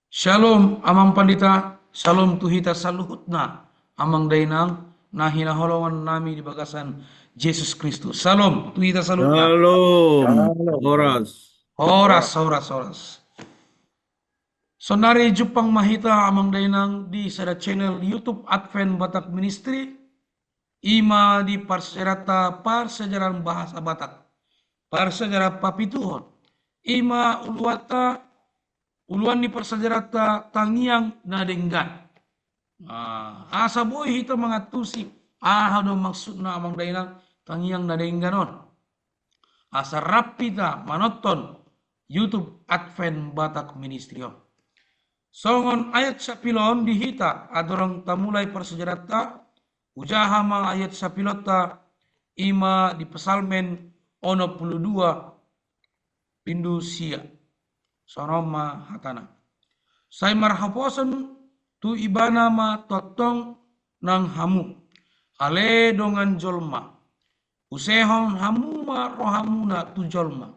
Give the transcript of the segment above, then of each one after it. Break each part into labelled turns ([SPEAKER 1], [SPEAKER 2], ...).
[SPEAKER 1] Shalom amang pandita, shalom tuhita saluhutna, amang dainang, nahina holongan nami di bagasan Yesus Kristus. Shalom tuhita salutna.
[SPEAKER 2] Shalom,
[SPEAKER 3] Shalom.
[SPEAKER 2] Horas.
[SPEAKER 1] Horas, horas, horas. Sonari Jupang mahita amang dainang di sada channel YouTube Advent Batak Ministry, ima di parserata parsejarah bahasa Batak, parsejarah papituhon, ima uluan di parsejarah tangiang nadenggan. Asa boy hito mga tusi. Do maksud na amang dainang tangiang nadengganon. Asa rapita manoton YouTube Advent Batak Ministry. Songon ayat sa pilon dihita adorang tamulai persejarata ujaha mga ayat sa pilota ima di pesalmen 82 pindu sia. Sonoma hatana. Say marhaposan tu ibana ma totong nang hamu. Ale dongan jolma. Usehon hamu ma rohamuna tu jolma.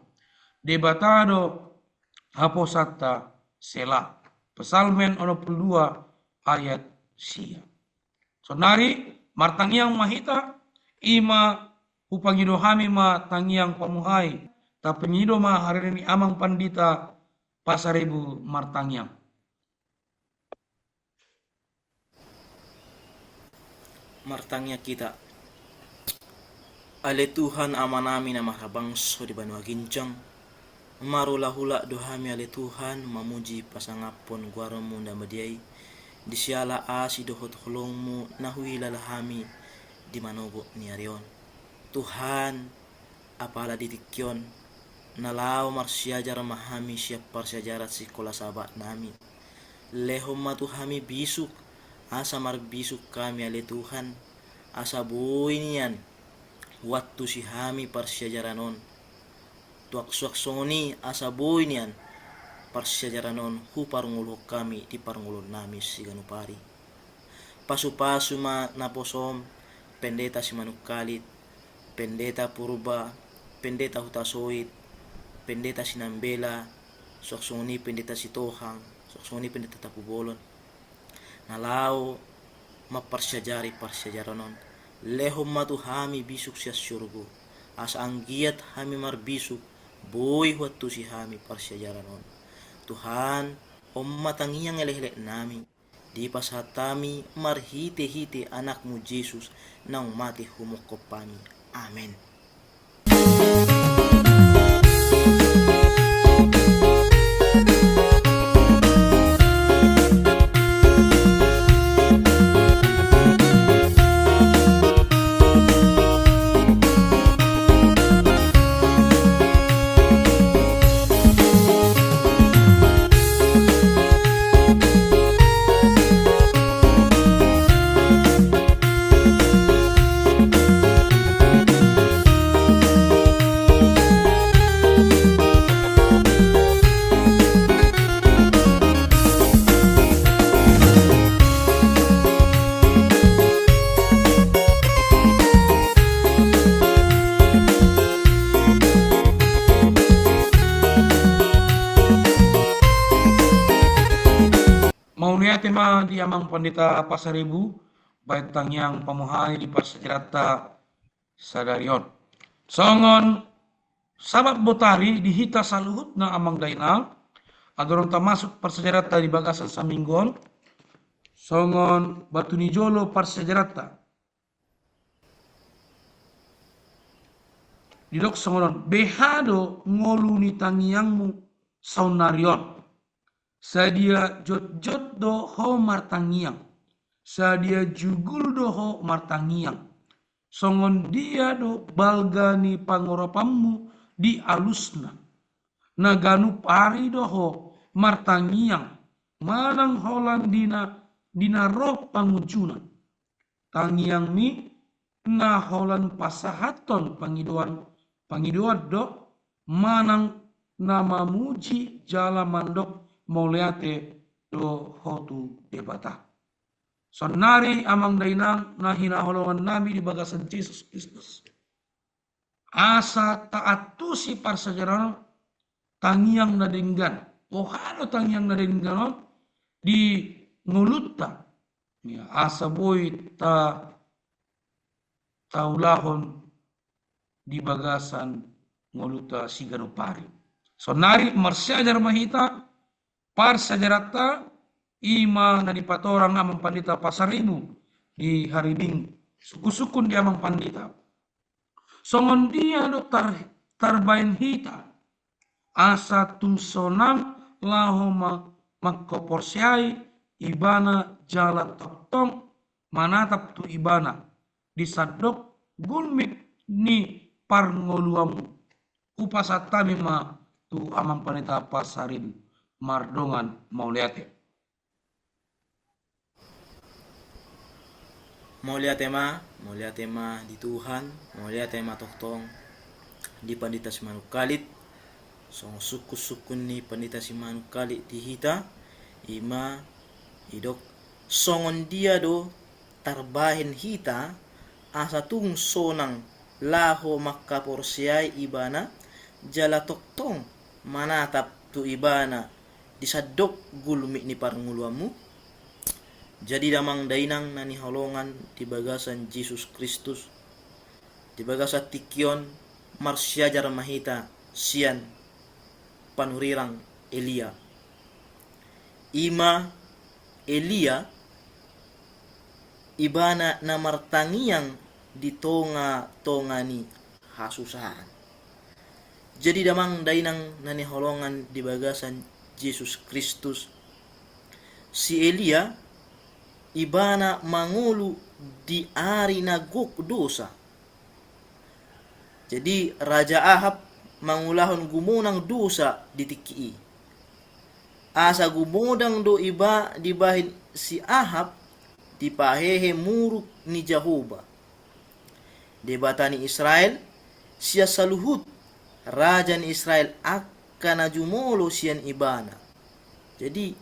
[SPEAKER 1] Debatado haposata sela. Pesalmen 82 ayat sia. Sonari martangiang mahita ima upangido hami ma tangiang pamuhai. Tapengido ma hari ini amang pandita pasaribu martangiang.
[SPEAKER 3] Martangnya kita ale Tuhan ama namin na mahabangso di banua ginjang marula-hula dohami ale Tuhan mamuji pasangapon guaramu na madiay di siala asi dohot hulongmu nahui lalahami di manobo ni arion Tuhan apala ditikyon nalao marsiajar mahami siap parsiajarat sikola sabat nami lehom matuhami bisuk asa marbisuk kami ale Tuhan asa buhay niyan waktu si hami parsyajaranon tuak-suak songoni asa buhay niyan parsyajaranon hu parngulok kami di parngulon nami si ganupari pasu-pasu ma naposom pendeta si manukalit pendeta purba pendeta hutasoit pendeta sinambela suak-songoni pendeta si tohang suak-songoni pendeta tapubolon nalao maparsyajari parsyajaranon lehom matu hami bisuk siya syurgo as anggiat hami marbisuk boy waktu si hami parsyajaranon Tuhan om matangiang eleh nami di pasatami marhite-hite anakmu Yesus nang mati humukopami amen.
[SPEAKER 1] Mau lihat tema di amang pandita pasaribu baitang yang pamuhai di parsejarata sadarion. Songon sabab botari dihita saluhut na amang dainang adorong tamasuk parsejarata di bagasan saminggon. Songon batu nijolo parsejarata. Didok songonon behado ngoluni tangiangmu saunarion. Sadia jot-jot do ho martangiang. Sadia jugul do ho martangiang. Songon dia do balgani pangoropamu di alusna. Naganu pari do ho martangiang. Manang holan dina roh pangujunan. Tangiang mi na holan pasahaton pangidoan do manang nama muji jala mandok mauliate do hotu debata. Sonari amang dainang na hinaholongan nami di bagasan Yesus Kristus. Asa taat tu si parsajarano tangiang nadenggan. Ohano tangiang nadengganon di ngulutta ya asa boy taulahon di bagasan nguluta sigano pari. So nari marsyajar mahita par sajarata ima na dipatorang amang pandita pasaribu di hari Minggu. Suku-sukun di amang pandita. Songon dia do tarbain hita asa tungsonang lahoma magkoporsyai ibana jala toktong manatap tu ibana disadok gulmit ni parngoluamu upasatami ma tu amang panita pasarin mardongan mauliate.
[SPEAKER 3] Mauliate ma di Tuhan, mauliate ma toktong di pandita si manukalit, song suku-sukun ni pandita si manukalit di hita, ima idok songon dia do tarbahin hita asa tung sonang laho makaporsiay ibana jala toktong manatap tu ibana disadok gulmi ni parnguluamu. Jadi damang dainang nani halongan di bagasan Yesus Kristus di bagasan tikion marsyajar mahita sian panurirang Elia. Ima Elia ibana na martangiang di tonga ni hasusahan. Jadi damang dainang nani holongan di bagasan Yesus Kristus si Elia ibana mangulu di ari naguk dosa. Jadi Raja Ahab mangulahon gumunang dosa di tiki. Asa gumodang do iba dibahin si Ahab dipahehe muruk ni Jehovah. Debatani Israel siya saluhut raja ni Israel akan najumolo siyan ibana. Jadi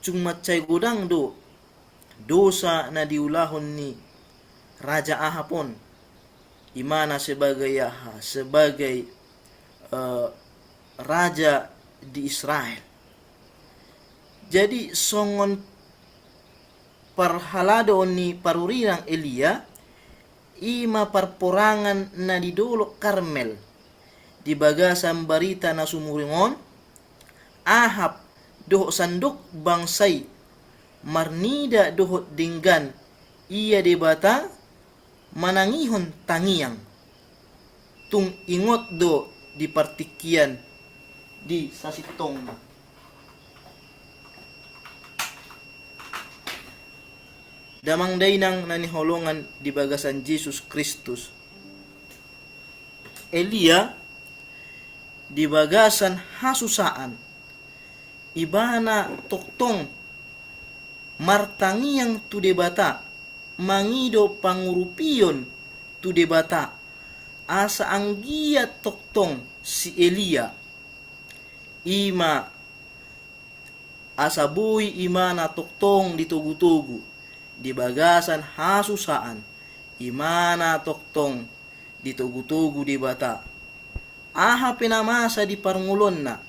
[SPEAKER 3] cuma cay godang do dosa na diulahon ni Raja Ahapon imana sebagai raja di Israel. Jadi songon parhalado ni parurirang Elia ima parporangan na di Dolok Karmel di bagasan barita na sumuringon Ahab doh sandok bangsay marnida dohot dinggan iya debata manangihon tangiang tung ingot do di partikian di sasitong damang dainang naniholongan di bagasan Yesus Kristus. Elia di bagasan hasusaan ibana toktong martangiang tu debata mangido pangurupion tu debata asa anggia toktong si Elia ima asa bui imana toktong di tugu-tugu di bagasan hasusaan imana toktong di tugu-tugu di bata aha pinamasa di parngulon na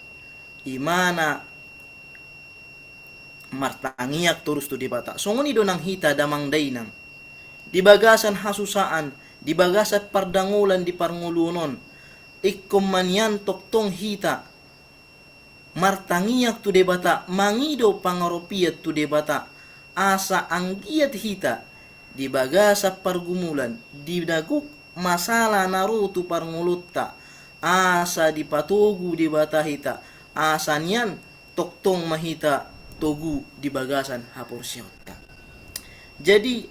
[SPEAKER 3] imana martangiak turus tu di bata. Songoni do nang hita damang dainang. Di bagasan hasusaan, di bagasan pardangulan di parngulunon. Ikkom manyan toktong hita. Martangiak tu di bata, mangido pangaropiat tu di bata. Asa anggiat hita di bagasa pargumulan, di daguk masalah narutu parngulutta. Asa dipatugu di bata hita. Asa niyan toktong mahita togu di bagasan haporsyota. Jadi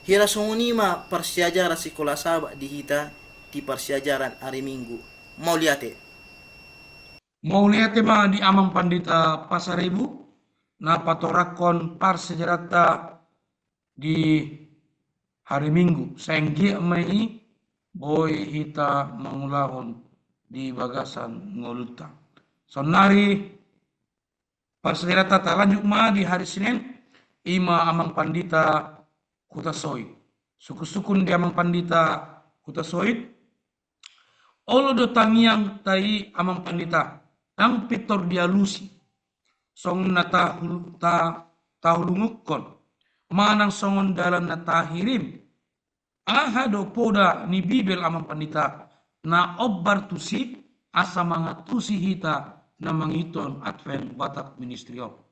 [SPEAKER 3] hirasongonima parsyajara sikola saba di hita di persyajaran hari Minggu. Mau liate
[SPEAKER 1] ma di amang pandita pasaribu na patorakon parsejarata di hari Minggu. Senggi mai boy hita mangulahon di bagasan ngoluta. Sonari parsejarata talanjuk ma di hari Senin ima amang pandita Kutasoy. Suku-sukun di amang pandita Kutasoy. Olo do tangiang tai amang pandita ang pitor dialusi. song na tahulungukon manang songon dalan na tahirim ahado poda ni bibel amang pandita na obbar tusi asa mga tusi hita na mangiton Advent Batak Ministryo.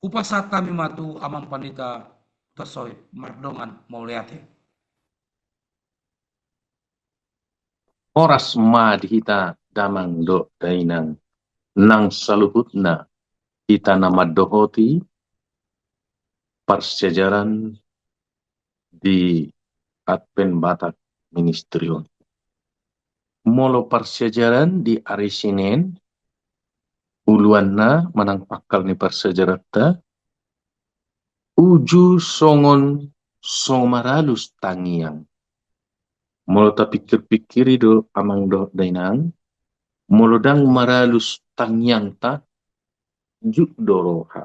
[SPEAKER 1] Upasata mi matu amang pandita tasoy mardongan mauliate.
[SPEAKER 2] Oras madhita damang do dainang nang saluhutna kita namadohoti persejaran di Advent Batak Ministerium. Molo persejaran di hari Senin, uluanna manang pakal ni persejarata, uju songon somaralus tangiang. Molo ta pikir-pikir do amang do dainang, molo dang maralus tangiang ta, juk doroha,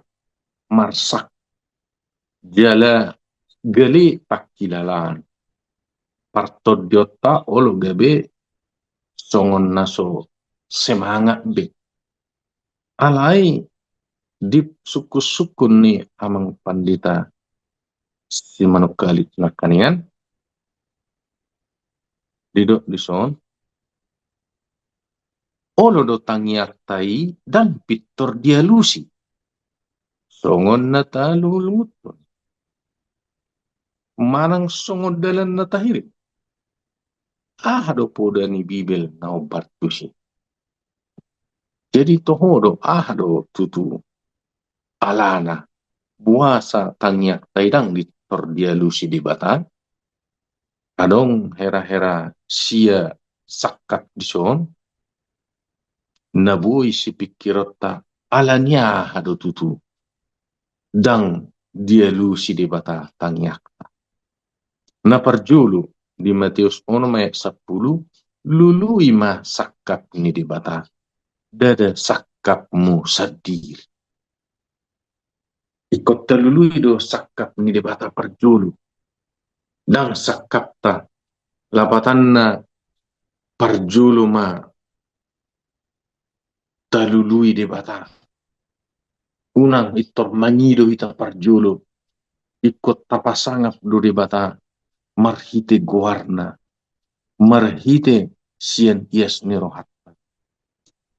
[SPEAKER 2] marsak, jala gali pakilalan. Partodiota olo gabe songon naso semangat be. Alai di suku-sukun ni amang pandita si manukali nakanian didok dison olo do tangiartai dan pitor dialusi songon nata lulutun manang songon dalan nata hirip do poda ni bibel na obartusi jadi tohodo do tutu alana buasa tangiak taidang di tordialusi di bata adong hera-hera sia sakat dison nabui si pikirota alanya hado tutu dang dialusi di bata tangiak na parjulu di Matius 1:10 lului ma sakap ni di bata dada sakapmu sadiri ikut terlului do sakap ni di bata parjulu dang sakap ta labatanna parjulu ma talului di bata unang itor mangido hita parjulu ikut tapasangap do di bata marhite guarna marhite sian ias ni rohat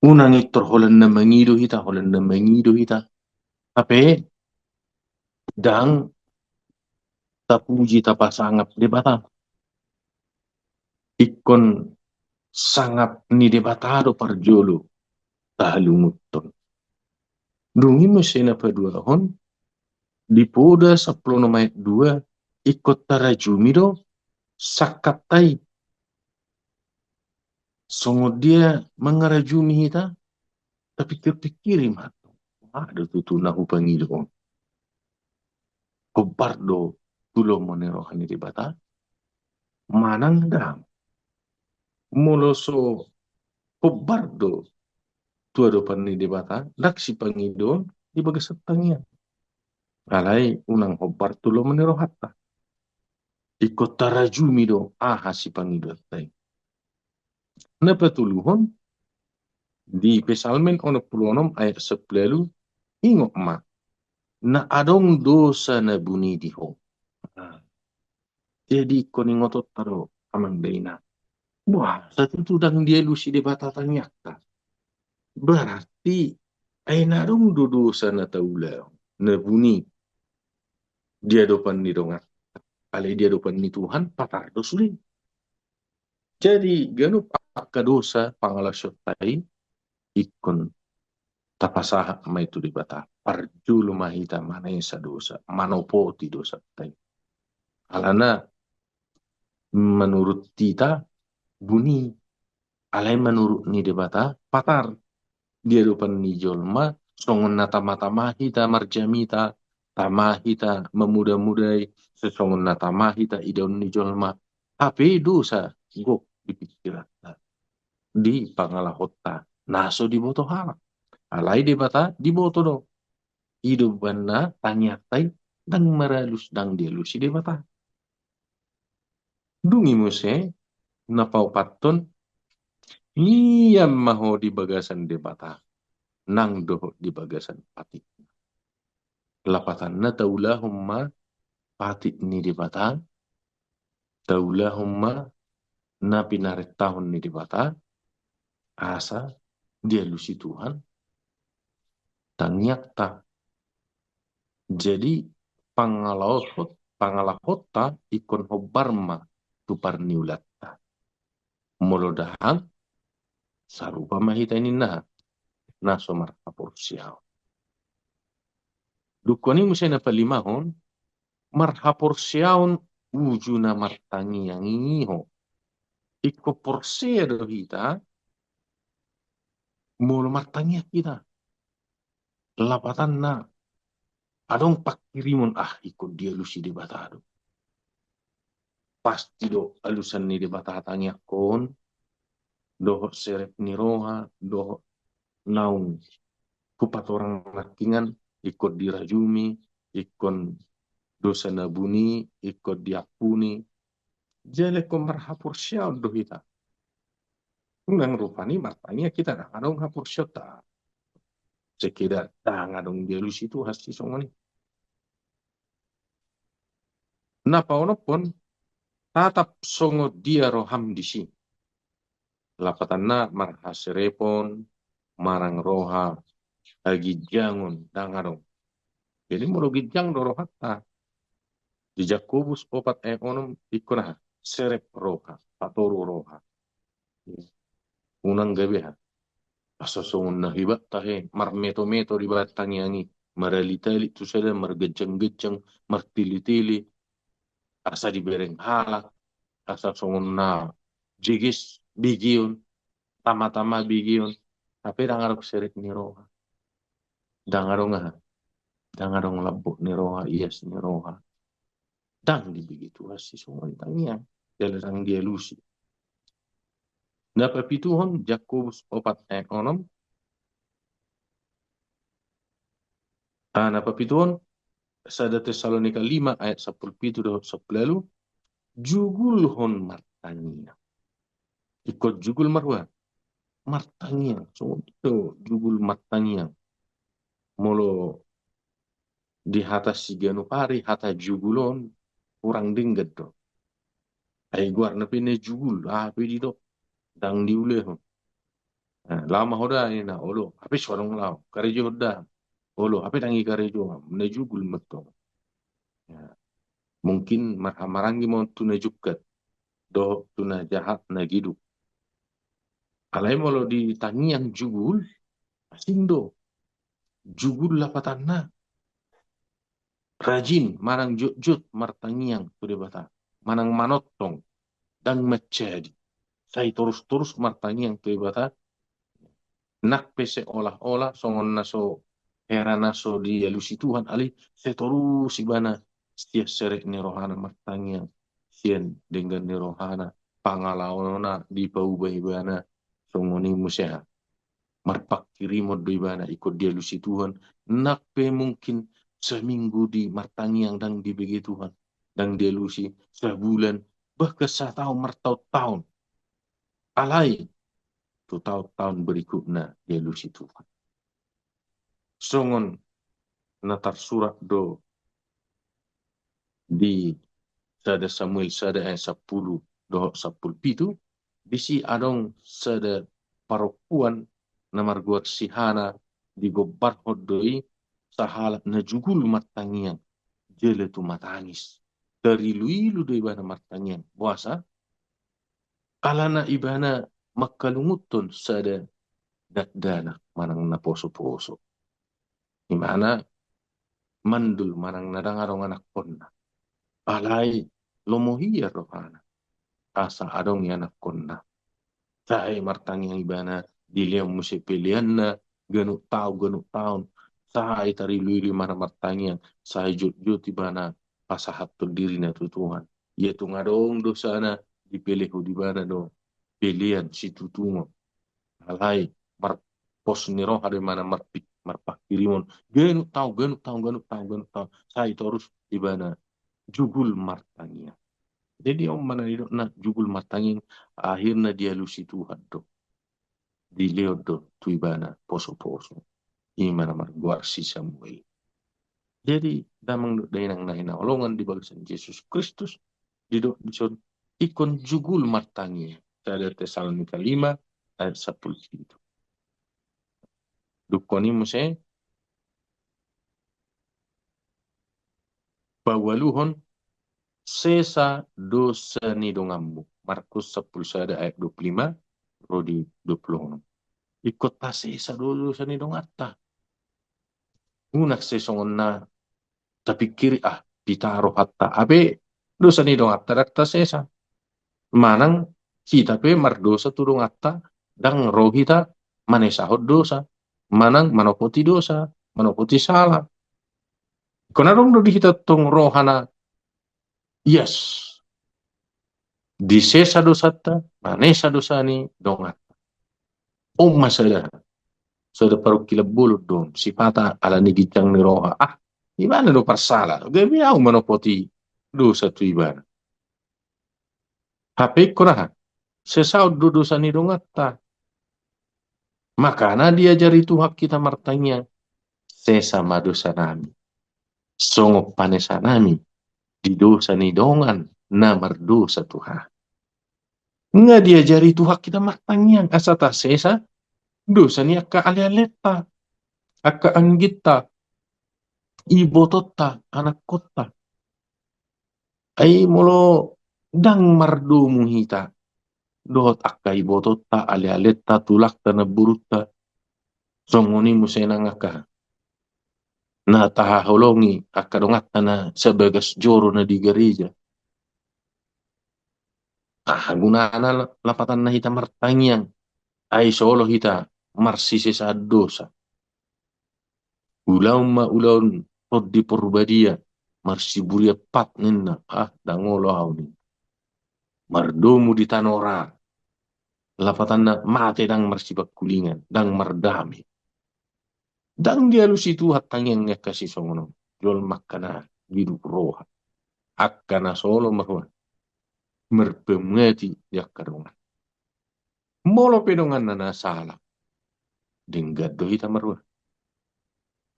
[SPEAKER 2] unang itor holan na mangido hita ape dang tapuji tapasangap di bata ikon sangap ni di bata do parjulu tahalungutton dungi mesena paduahon di poda 10:2 ikut tarajumi do sakatai songo dia mengarajumi hita tapi kepikiri matu ada tutu nahu pangido kobardo tulo monerohani di bata manang dam moloso kobardo tuado pani di bata laksi pangido di bagasatangnya alai unang hobar tulo monerohatta ikut tarajumi do si pangido tay napatuluhon di Pesalmen 66:10 ingok ma na adong dosa na buni diho. Jadi koningotot taro amang daina. Wah, satu tudang dia lusi di batatan yakta. Berarti ay narong do dosa na taula na buni dia dopan ni dongat. Alay dia dopan ni Tuhan patar dosuli. Jadi gano pa dosa pangalasyot tay ikon tapasaha may itu di bata parjulo mahita manay sa dosa manopoti dosa tay alana menurut kita buni alay menurut ni di bata patar dia dupan ni jolma songon na tamata-mahita marjamita tamahita memuda-mudai sesongon na tamahita idon ni jolma tapi dosa gok dipikiran di pangalahota naso di boto halak alai di bata di boto do hidup bana tanyatai dan meralus dang dialusi di bata dungi muse napau paton iya maho di bagasan di bata nang doho di bagasan pati. Lapatan na taulahumma pati ni di bata, taulahumma na pinarit tahun ni di bata, asa dia lusi Tuhan, tangyak ta. Jadi pangalahota ikon hobarma tu parniulatta. Molodahan sarupa mahita ini na somar kapursiaw. Dukoni musa na palimahon, marhapursiaon uju na martangi yang ingiho. Iko porsia do hita, molo martangi kita. Lapatan na, adong pakirimon ikon dia lusi di batado. Pasti do alusan ni di batatanya kon, doho seret ni roha, doho naung kupat orang lakingan, ikut dirajumi, ikon dosa nabuni, ikut diapuni, jele ko marhapur syau do hita. Nang rupani martanya kita dah adong hapur syau ta. Sekira dah ngadong dia lusi tu hasti songoni. Napa ono pun tatap songo dia roham di sini. Lapatanna marhaserepon, marang roha, agi jangun dangarong. Jadi mulu gijang do rohata. Di Jakobus 4:6 ikunah serep roha, patoru roha. Unang gabi ha. Asasongon na hibat tahe, marmeto-meto di batang yangi, maralitali tu sada, margejang-gejang, martili-tili, asa di bereng halak, asasongon na jigis bigion, tama-tama bigion, tapi dangarok serep ni roha. Dangarong ha, dangarong labok ni roha, ias ni roha. Dang di begitu hasi songon tangnya, jalan dia lusi. Napapituhon Jakobus 4:6. Napapituhon sada Tesalonika 5:10 jugulhon martania. Ikut jugul marwa. Martania. So itu jugul martania. Molo di hata siganu pari hata jugulon kurang dingget do. Ay guar na pine jugul. Pwede do. Dang diulehon. Lama hoda ina olo. Ape suarong lao. Karejo hoda. Olo. Ape tangi karejo. Na jugul matto. Mungkin marhamarangi mau tuna jukat. Do tuna jahat na gidu. Alai molo di tangiang jugul. Asindo. Jugul lapatanna. Rajin. Manang jut-jut martangiang. Tude bata. Manang manotong. Dan macedi. Saya terus-terus martangiang. Tude bata. Nak pese olah-olah. Songon naso. Hera naso di alusi Tuhan. Ali. Saya terus ibana. Setiap serek ni rohana martangiang. Sien dengan ni rohana. Pangalaona di pauba ibana. Songoni museha. Marpak kirimo do ibana ikut dia lusi Tuhan. Nakpe mungkin seminggu di martangiang dan di begi Tuhan. Dan dia lusi sebulan. Bahkan setahun martau-tahun. Alai. Tu tahun berikutnya dia lusi Tuhan. Songon natar surat do di sada Samuel sada ayat 10 do 10 pitu. Bisi adong sada paropuan namar guat sihana di gobar hodoi sahalat na jugul martangiang jele tu matangis dari luilu do ibana martangiang puasa alana ibana makalungutun sada dakdana manang na poso-poso imana mandul manang nadangarong anak konna alai lomohia rohana asa adong anak konna sai martangiang ibana diliam musi pilihan na ganuk tahun sai tari luili mana martangiang sai jut ibana pasahat tu diri na tu Tuhan ia tu ngadong dosa na dipilih di bana do pilihan si tutungo alai mar pos ni roh ada mana marpak kirimon ganuk tahu sai terus ibana jugul martangiang jadi om mana hidup na jugul martangiang akhirnya dia lusi Tuhan do di leo do tu ibana poso-poso Ima namar guar si Samuel. Jadi damang dainang nahina olongan di bangsa Yesus Kristus dison ikon jugul martangi. Ada Tesalonika 5 ayat 10 itu. Dukoni muse bawaluhon sesa dosa ni dongammu. Markus 10 ayat 25 Rodi 20. Ikut ta sesa dosa ni dongatta. Unak sesongon na tapikiri pitaro hatta abe dosa ni dongatta dakta sesa. Manang kita pe mardosa tu dongatta dang rohita manesahot dosa. Manang manopoti dosa, manopoti salah. Konarong do kita tong rohana yes. Di sesa dosata, manesa dosani dongat. Masada. Sudah paru kila bulut dong. Sipata ala ni gijang ni roha. Ibana do parsala. Gabi au manopoti dosa tu ibana. Hape konaha. Sesaud do dosa ni dongatta. Makana diajari Tuhan kita martanya. Sesama dosa nami. Songo panesa nami. Di dosa ni dongan. Na mardosa Tuhan. Nga diajari Tuhan kita martanya. Asata sesa. Dosa ni akka ale-aleta. Akka anggita. Ibototta. Anak kota. Ay molo dang mardo muhita. Dohot akka ibototta ale-aleta tulak na burutta. Songoni musenang akka. Na tahaholongi akka dongatta na sebagas joro na di gereja. Gunana lapatan na hita martanyang. Ay solo hita marsisi sa dosa. Ulaon di porbadia marsiburia pat ninna dangolo ni mardomu di tanora lapatan na mate dang marsibak kulingan dang mardami dang dia lusi Tuhan tangyang nga kasi songono jol makana hidup roha akkana solo marwa merpemati yakkarungan molo pedongan na nasala dinggado hita marwa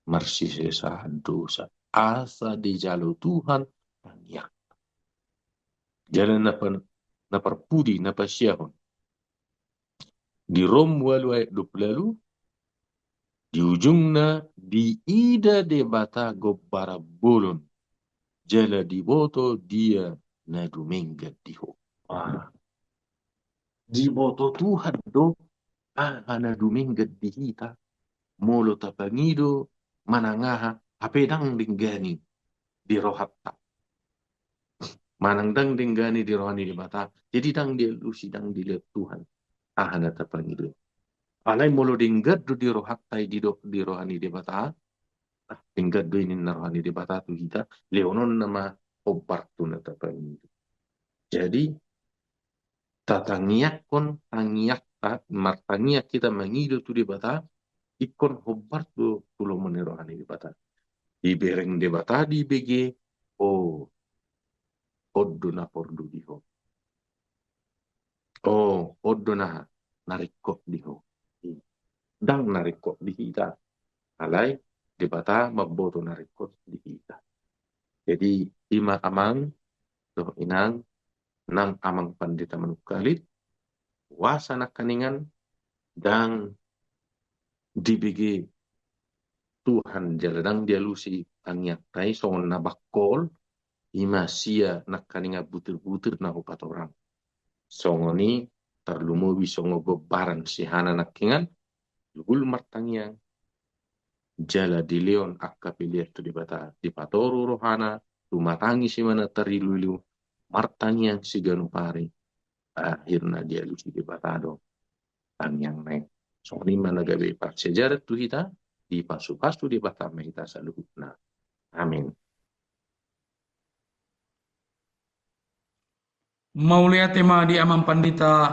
[SPEAKER 2] marsise sa dosa asa di jalo Tuhan tangyak jalan na parpudi na pasyahon di Rom 8 ayat 20 di ujungnya di ida debata gobbara bolon jala di boto dia na dominga diho di boto Tuhan do na dominga dihita molo tapangido manangaha apedang dinggani di rohatta manang dang dinggani di rohani di mata jadi dang dia lusi dang dilihat Tuhan na tapangido alay molo dinggaddo di rohattai di rohani di mata dinggaddo ini na rohani di mata tu kita leonon nama obartu na tapangido jadi tatangiak kon tangiak martangiak kita mangido tu di mata ikon hobartu tulo rohani di mata di bereng di mata di BG oddo na pordu diho oddo na narikko diho dang narikko di kita alay di bata maboto narikko di kita jadi ima amang doh inang nang amang pandita manukalit wasana kaningan dang dibigi Tuhan jaladang dia lusi angyatai songon nabakol ima sia nakaninga butir-butir na upat orang songoni terlumubi songo gobaran sihana nakingan lugul martangyang jala di leon akka pilihat tu di bata di patoru rohana tumatangi si mana terilu martangyang si ganupari akhirna dia lusi di batado tangyang naik songoni mana gabe pak sejarah tu kita di pasu-pasu di bata kita saluhutna amin.
[SPEAKER 1] Mau lihat tema di amang pandita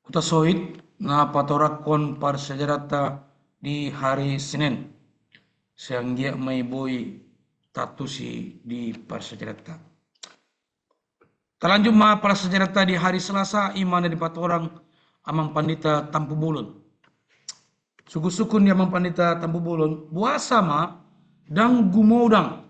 [SPEAKER 1] utasoit na patorakon par sejarata di hari Senin. Siang dia may boy tatusi di par sejarata. Talanjut ma para sejarata di hari Selasa imana di patorang amang pandita Tampu Bulun. Suku-sukun dia pandita Tampu Bolon, buah sama dan gumodang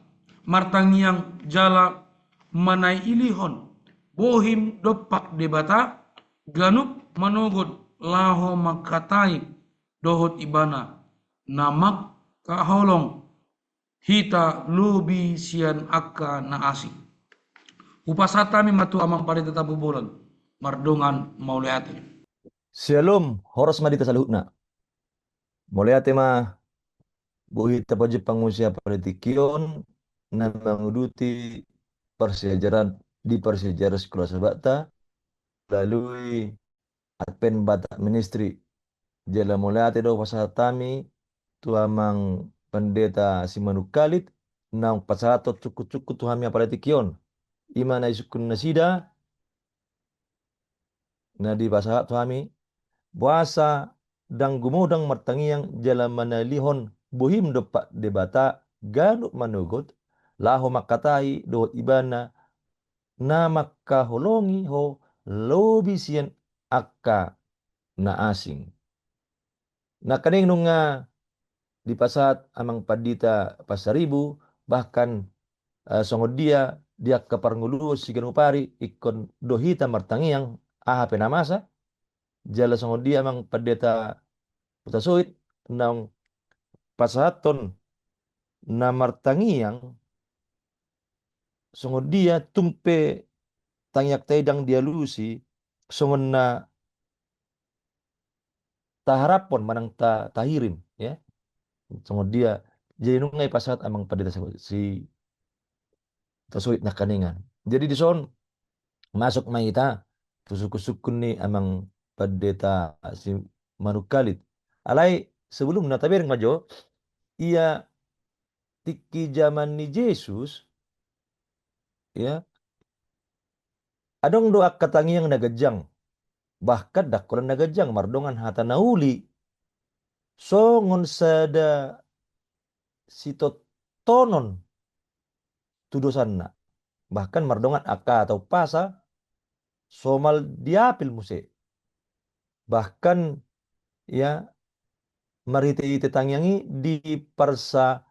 [SPEAKER 1] martangiang jala manai ilihon bohim dopak debata ganup manogod laho makatai dohot ibana namak kaholong hita lubi sian akka na asik upasata mi matu amang pandita Tampu Bolon mardongan mauleate.
[SPEAKER 4] Shalom, horos madita saluhna. Mulai tema buhi tapaji pangusia politikion na menguduti persejaran di persejarah sekolah sebata melalui Advent Batak Ministry. Jala mulai do pasatami tuamang pendeta Simanu Khalid nang pasato cukup-cukup tuhami politikion. Imana isukun nasida na di pasahat tuhami buasa dan gumudang martangiang jala manalihon buhim dopak debata ganuk manugot laho makatai do ibana na makaholongi ho lobi sian akka na asing. Na kaning nunga di pasat amang padita pasaribu bahkan songod dia kaparngulu sigan upari ikon dohita martangiang aha penamasa jala songod dia amang padeta putasuit nang pasaton na martangiang songod dia tumpe tangyak taidang dia lusi songod na taharapon manang tahirim ya songod dia jadi nungai pasat amang padeta si tasuit na kaningan jadi di son masuk maita tusuk-sukun ni amang padeta si Manukalit alai sebelum na tabering majo ia tiki zaman ni Yesus ya adong doa katangi yang nagajang bahkan dakolan nagajang mardongan hata nauli songon sada sito tonon tudosanna bahkan mardongan aka atau pasa somal diapil muse bahkan ya marite-ite tangyangi di parsa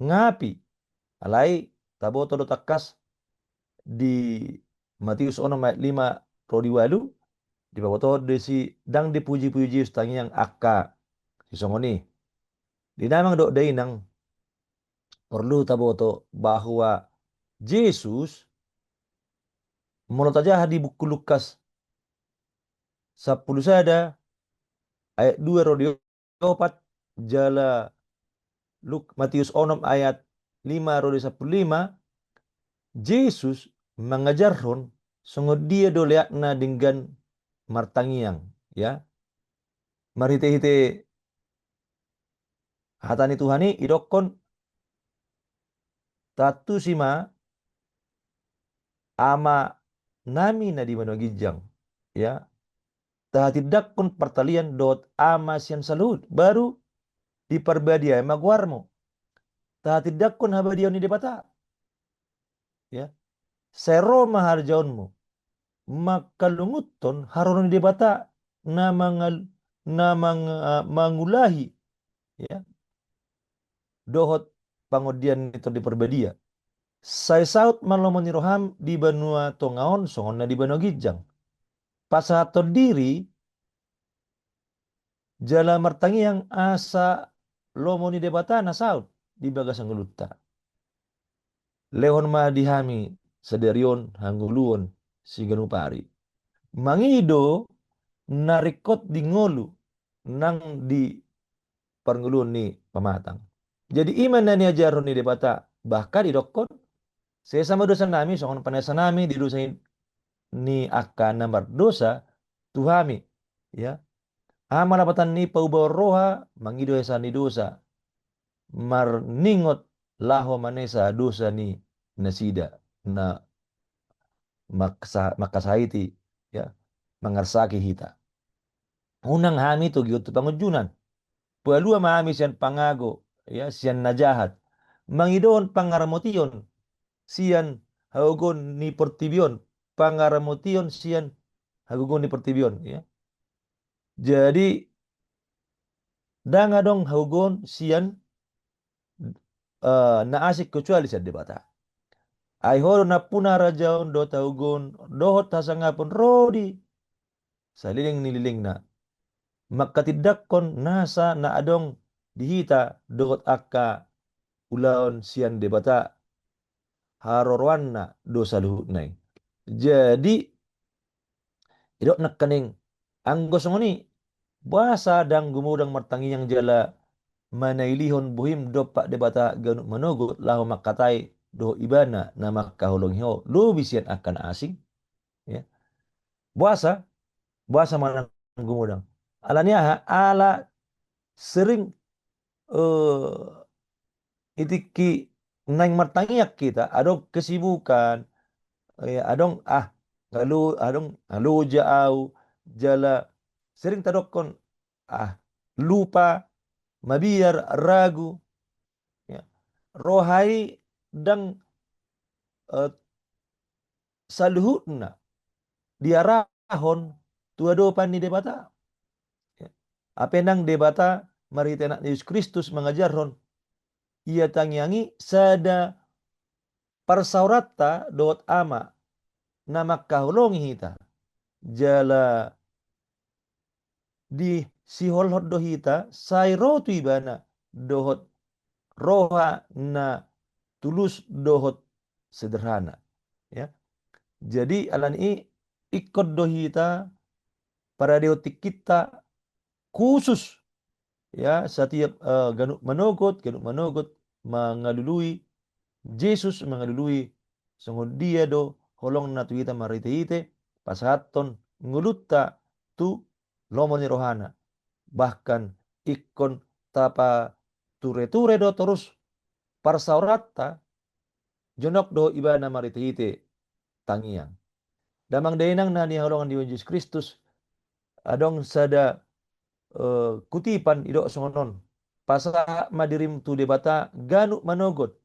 [SPEAKER 4] ngapi alai taboto do takas di Matius 6 ayat 5 rodi walu di baboto desi dang dipuji-puji ustangi yang akka sisongoni di namang do dainang perlu taboto bahwa Yesus menurut aja di buku Lukas 10 sada ayat 2 rodi 4 jala Matius 6 ayat 5 rodi 15 Yesus mengajarkan sungguh dia doleakna dengan martangiang ya marite-hite hatani Tuhani idokon tatu sima ama nami na di manogijang ya tidak kun pertalian dot ama sian salut baru di perbadia magwarmo tidak kun habadion ni debata ya sero mahar jaunmu makalunguton haron ni debata na mangulahi ya dohot pangodian itu di perbadia saya saut malomoni roham di banua tongaon songon na di banua gijang pasato diri jala martangi yang asa lomoni debata na saut di bagasang lutta lehon ma dihami sederion hangguluon siganupari mangido narikot di ngolu nang di parngulun ni pamatang jadi iman na niajaron ni debata bahkan idokon saya sama dosa nami songon panesa nami di dosa ni akan nambar dosa tuhami ya amalapatan ni paubaw roha mangido esa ni dosa marningot laho manesa dosa ni nasida na makasaiti ya mangarsaki hita unang hami to gyud pangujunan palua mahami sian pangago ya sian najahat mangidon pangaramotion sian hagogon ni pertibion pangaramotion sian hagogon ni pertibion ya jadi Danga dong haugon sian naasik kecuali sian debata. Ai horo na puna rajaon do taugon dohot hasangapon rodi saliling nililing na makatidakkon nasa na adong dihita dohot akka ulaon sian debata harorwanna do saluhut nai. Jadi idok nakaning anggos ngoni bahasa dang gumudang martangi yang jala manailihon buhim dopak debata ganuk manogot lahu makatai do ibana na makahulong hiyo lu bisian akan asing ya bahasa mana gumudang alania ala sering itiki nang martangiak kita adong kesibukan adong adong jauh jala sering tadokon lupa mabiar ragu ya rohai dang saluhutna diarahon tuadopan ni debata ya. Apenang debata maritenak Yesus Kristus mengajarhon ia tangiangi sada parsaurata dot ama nama kahulongi hita jala di siholhot dohita sayro tu ibana dohot roha na tulus dohot sederhana ya. Jadi alan ikut dohita para deotik kita khusus ya setiap ganuk manogot mengalului Yesus mengalului sungguh dia do holong na tuita marite pasaton ngulutta tu lomoni rohana bahkan ikon tapa ture do terus parsaurata jonok do ibana marite tangiang damang dainang na ni holongan di Yesus Kristus adong sada kutipan idok songonon pasa madirim tu debata ganuk manogot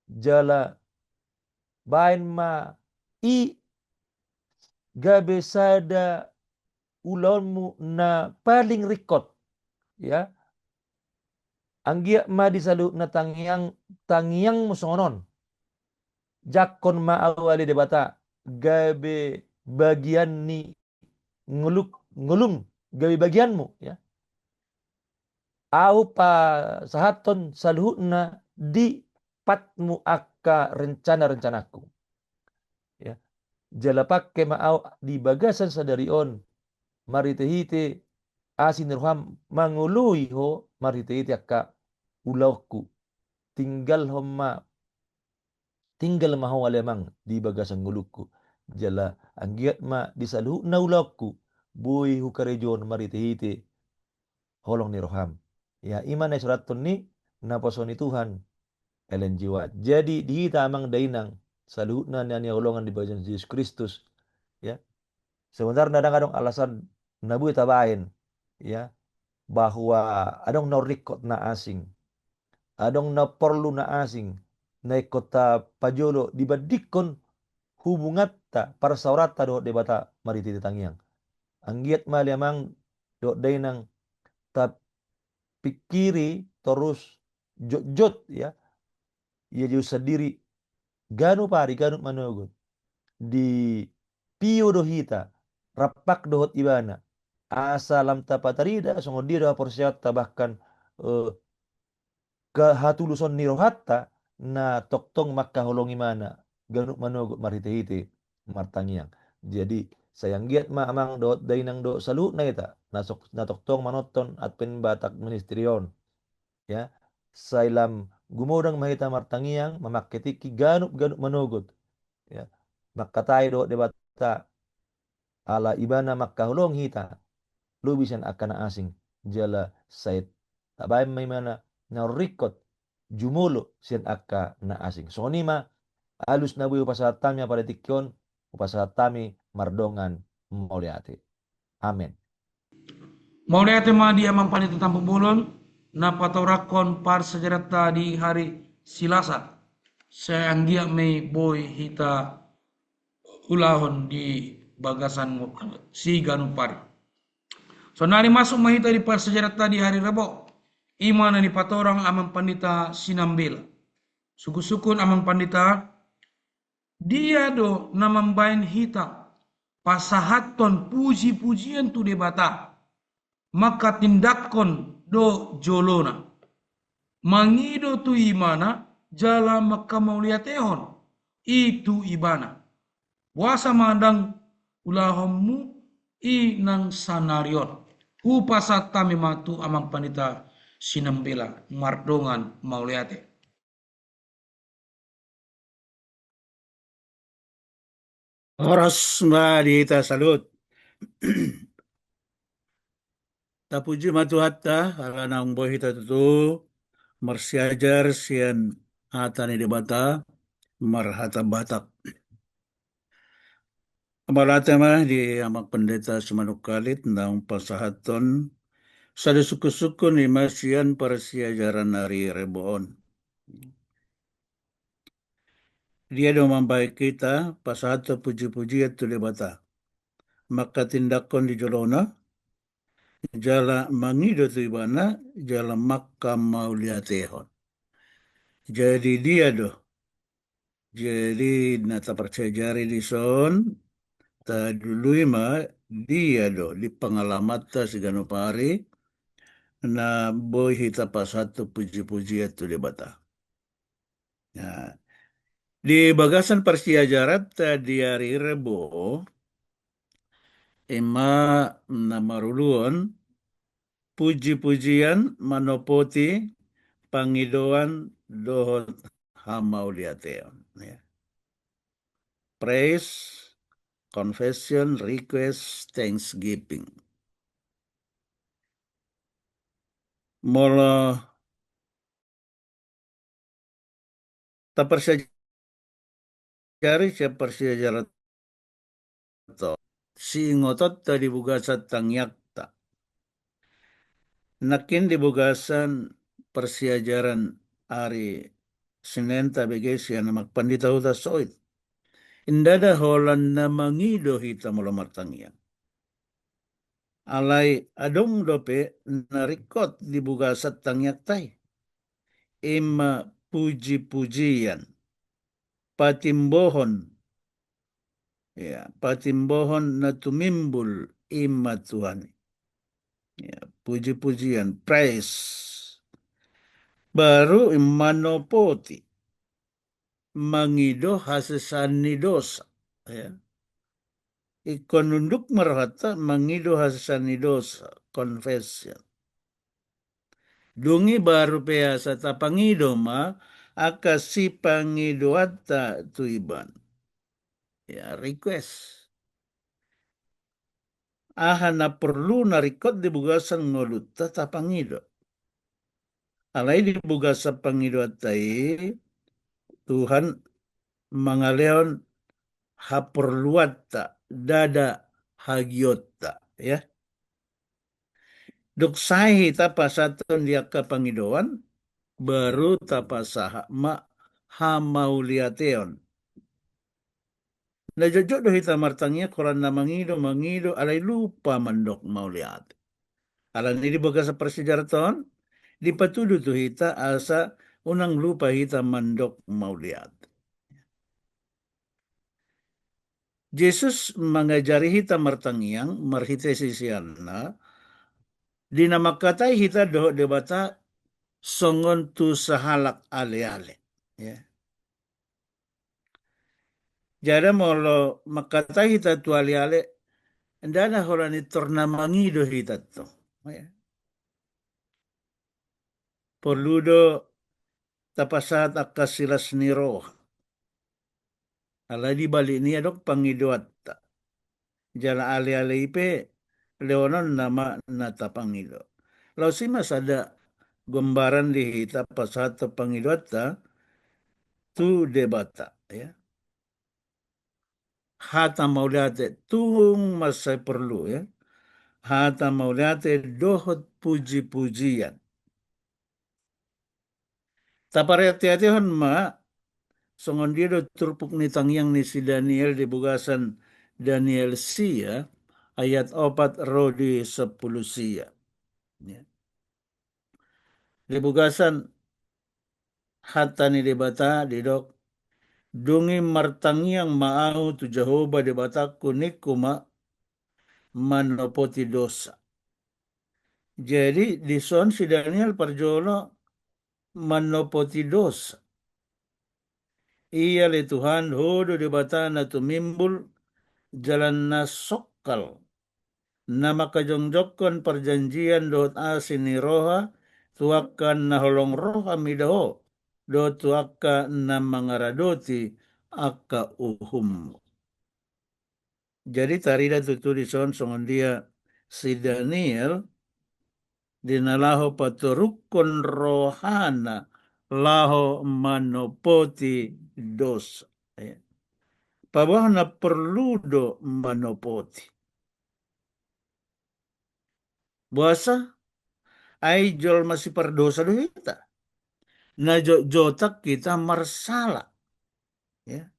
[SPEAKER 4] jala bain ma i gabe sada ulonmu na paling rikot ya anggia ma disalu na tangiang musongonon jakon ma awali debata gabe bagian ni ngulum gabe bagianmu ya au pa sahaton saluhutna di patmu akka rencanaku ya jala pakke maau di bagasan sadarion maritehite asin roham mangului ho maritehite akka ulauku tinggal maho alemang di bagasan nguluku jala anggiat ma di saluhutna ulauku bui hukarejon maritehite holong ni roham ya iman suratun ni naposoni Tuhan elen jiwa. Jadi dihita amang dainang saluhutna ni holongan di bagian Yesus Kristus ya. Sebentar kadang-kadang alasan nabu tabain ya bahwa adong na rikot na asing. Adong na perlu na asing na kota pajolo dibadikon hubungatta parsaurata do debata mariti tangiang. Anggiat maliamang do dainang ta pikiri terus jot ya ia jauh sendiri ganu manogot di pio dohita rapak dohot ibana asalam tapatarida songo dia doha porsiata bahkan kehatuluson nirohatta na toktong makka holongi mana ganuk manogot marhite-hite martangiang jadi sayang giat ma amang dot dainang do salut na kita na toktong manoton at penbatak ministerion ya sailam gumodang mahita martangiang mamaketiki ganuk manogot ya makatai do debata ala ibana makahulong hita lubisan akan asing jala sait tabay may mana na rikot jumulo sian akka na asing so nima alus na buyo pasatamnya pada tikyon upasatami mardongan mauliati amen.
[SPEAKER 1] Mauliati ma dia mampani tentang pebulon na pataurakon par sejarah di hari Silasa saya anggia may boy hita ulahon di bagasan si ganupari. Sonari masuk mahita di persejarah tadi hari Rebo. Imana ni patorang amang pandita sinambela. Suku-sukun amang pandita dia do namambayan hita pasahaton puji-pujian tu debata maka tindakon do jolona mangido tu imana jala maka mauliatehon itu ibana wasa mandang ulahomu inang sanarion upasata mematu amang panita sinambela mardongan mauliate.
[SPEAKER 5] Oras dita salut. Tapuji matuhatta alanang boy hita tutu marsiajar sian hatani debata marhata batak. Abalata mah di amak pendeta Semanuk Kalit nang pasahaton sada suku-suku ni masian persiajaran hari Reboon. Dia do mambai kita pasahato puji-puji tu debata. Maka tindakon di jolona jala mangido tu ibana jala makam mauliatehon. Jadi dia doh. Jadi nata percaya jari di son ta dulu ma dia doh di pengalaman ta sigano pari na boy hita pasatu puji-puji itu debata. Nah, di bagasan persiajaran ta di hari Rebo ema namaruluan puji-pujian manopoti pangidoan dohot hamauliateon. Ya. Praise, confession, request, thanksgiving. Molo ta persiajari siya persiajaran to. Si ngotot ta dibugasat tangyakta. Nakin dibugasan persiajaran ari Senin tabigay siya na magpandita huta soit. Indada holan na mangido hita mula martangyan. Alay adong dope narikot dibugasat tangyaktay. Ima puji-pujian. Patimbohon. Ya, patimbohon na tumimbul ima Tuhan. Ya, puji-pujian, praise. Baru manopoti. Mangido hasesani dosa. Ya. Ikonunduk marhata mangido hasesani dosa. Confession. Dungi baru peasa tapangido ma akasi pangido ata tuiban. Ya, request. Aha na perlu na record di bugasan ngolut tapangido. Alay di bugasan pangido atai Tuhan mangaleon haperluatta dada hagiota ya. Duk sahi tapasaton dia ke pangidoan baru tapasaha ma hamauliateon. Na jojo do hita martangnya koran na mangido alay lupa mandok mauliat. Alan ini boga sa persejaratan dipatudu tu hita asa unang lupa hita mandok mauliat. Yesus mengajari hita martangyang marhite sisianna dinamakatai hita doh debata songon tu sahalak ale-ale. Ya. Jadi molo makatai hita tu ale-ale ndana holani torna mangido hita to. Ya. Perludo tapasat akasilas ni roh. Ala di balik ni adok pangidoat. Jala ale-ale ipe leonon nama nata pangido. Lau simas ada gambaran di hita pasat pangidoata tu debata ya. Hata mauliate tung masa perlu ya. Hata mauliate dohot puji-pujian. Taparehati-hatihon ma songon dia do turpuk ni tangyang ni si Daniel di bugasan Daniel si ya. ayat 4 Rodi 10 sia. Ya. Dibugasan hatta ni debata didok dungi martangiang maau tu Jehovah debata kunikuma manopoti dosa. Jadi di son si Daniel perjolo manopoti dosa. Iya le Tuhan hodo debata na tumimbul jalan nasokal. Nama kajongjokon perjanjian dot asin ni roha tuakan naholong roha midaho do tuaka na mangaradoti aka uhum. Jadi tarida tutulison songon dia si Daniel dinalaho paturukon rohana laho manopoti dosa. Pabahna perludo manopoti. Buasa ay jol masih perdosa do kita. Na jotak kita marsala. Ya.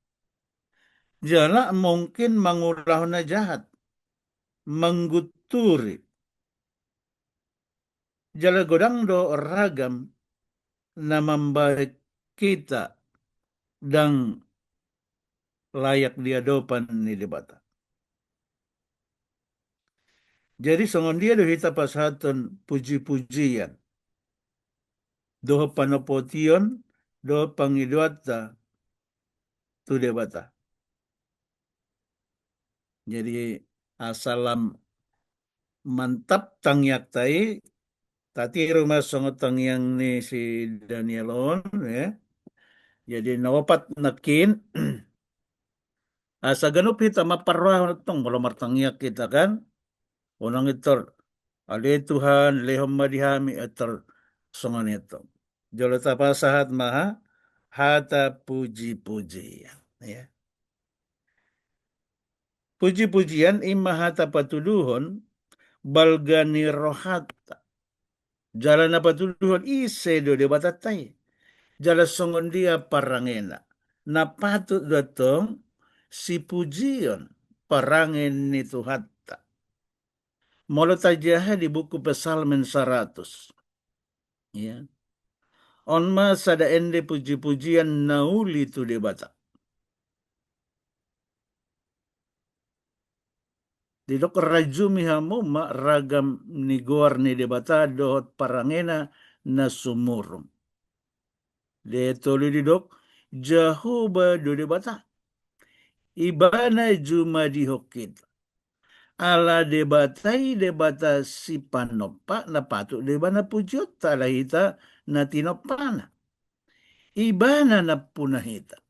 [SPEAKER 5] Jala mungkin mangulah na jahat. Mengguturi. Jala godang do ragam na membaik kita dan layak diadopan ni debata. Jadi songon dia do kita pasaton puji-pujian. Do panopotion, do pangiduata tu debata. Jadi asalam mantap tangyak tai tati rumah songot tangyang ni si Danielon ya. Jadi nawapat nakin asa ganup kita maparwah tong kalau martangyak kita kan unang itor ale Tuhan lehom madihami itor songon itu. Jolo tapasahat maha hata puji-pujian ya. Puji-pujian imma hata patuduhon balgani rohata. Jalan apa tuduhan ise do debatatai. Jalan songon dia parangena. Na patut datong si pujian parangen ni Tuhatta. Molo tajaha di buku Pesalmen 100. Ya. Onma sada ende puji-pujian nauli tu debata. Didok rajumi hamuma ragam ni goar ni debata dohot parangena na sumurum. De tolu didok Jahoba do debata. Ibana juma dihokit. Ala debatai debata si panopa na patut debana pujiot talahita na tinopana. Ibana na punahita.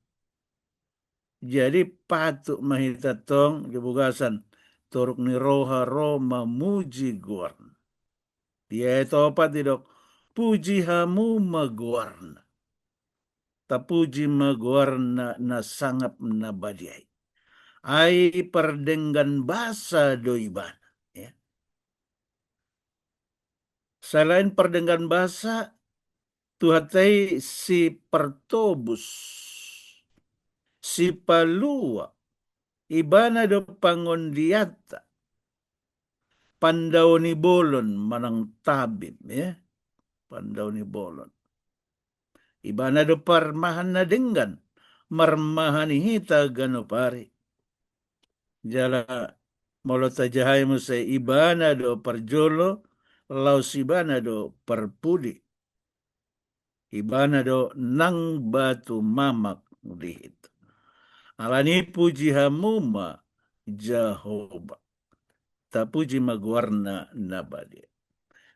[SPEAKER 5] Jadi patut mahita tong dibugasan toruk ni roha roma muji guarna. Dia itu apa tidak? Puji hamu maguarna. Tapuji maguarna na sangap na badiai. Ai perdenggan bahasa doiban. Ya. Selain perdenggan bahasa, tuhatai si pertobus, si palua, ibana do pangondiata, pandauni bolon manang tabib, ya, pandauni bolon. Ibana do parmahan na denggan, marmahani hita ganopari. Jala molota jahai musa ibana do parjolo, laus ibana do perpudi. Ibana do nang batu mamak dihit. Alani puji hamuma Jahoba. Ta puji magwarna nabadi.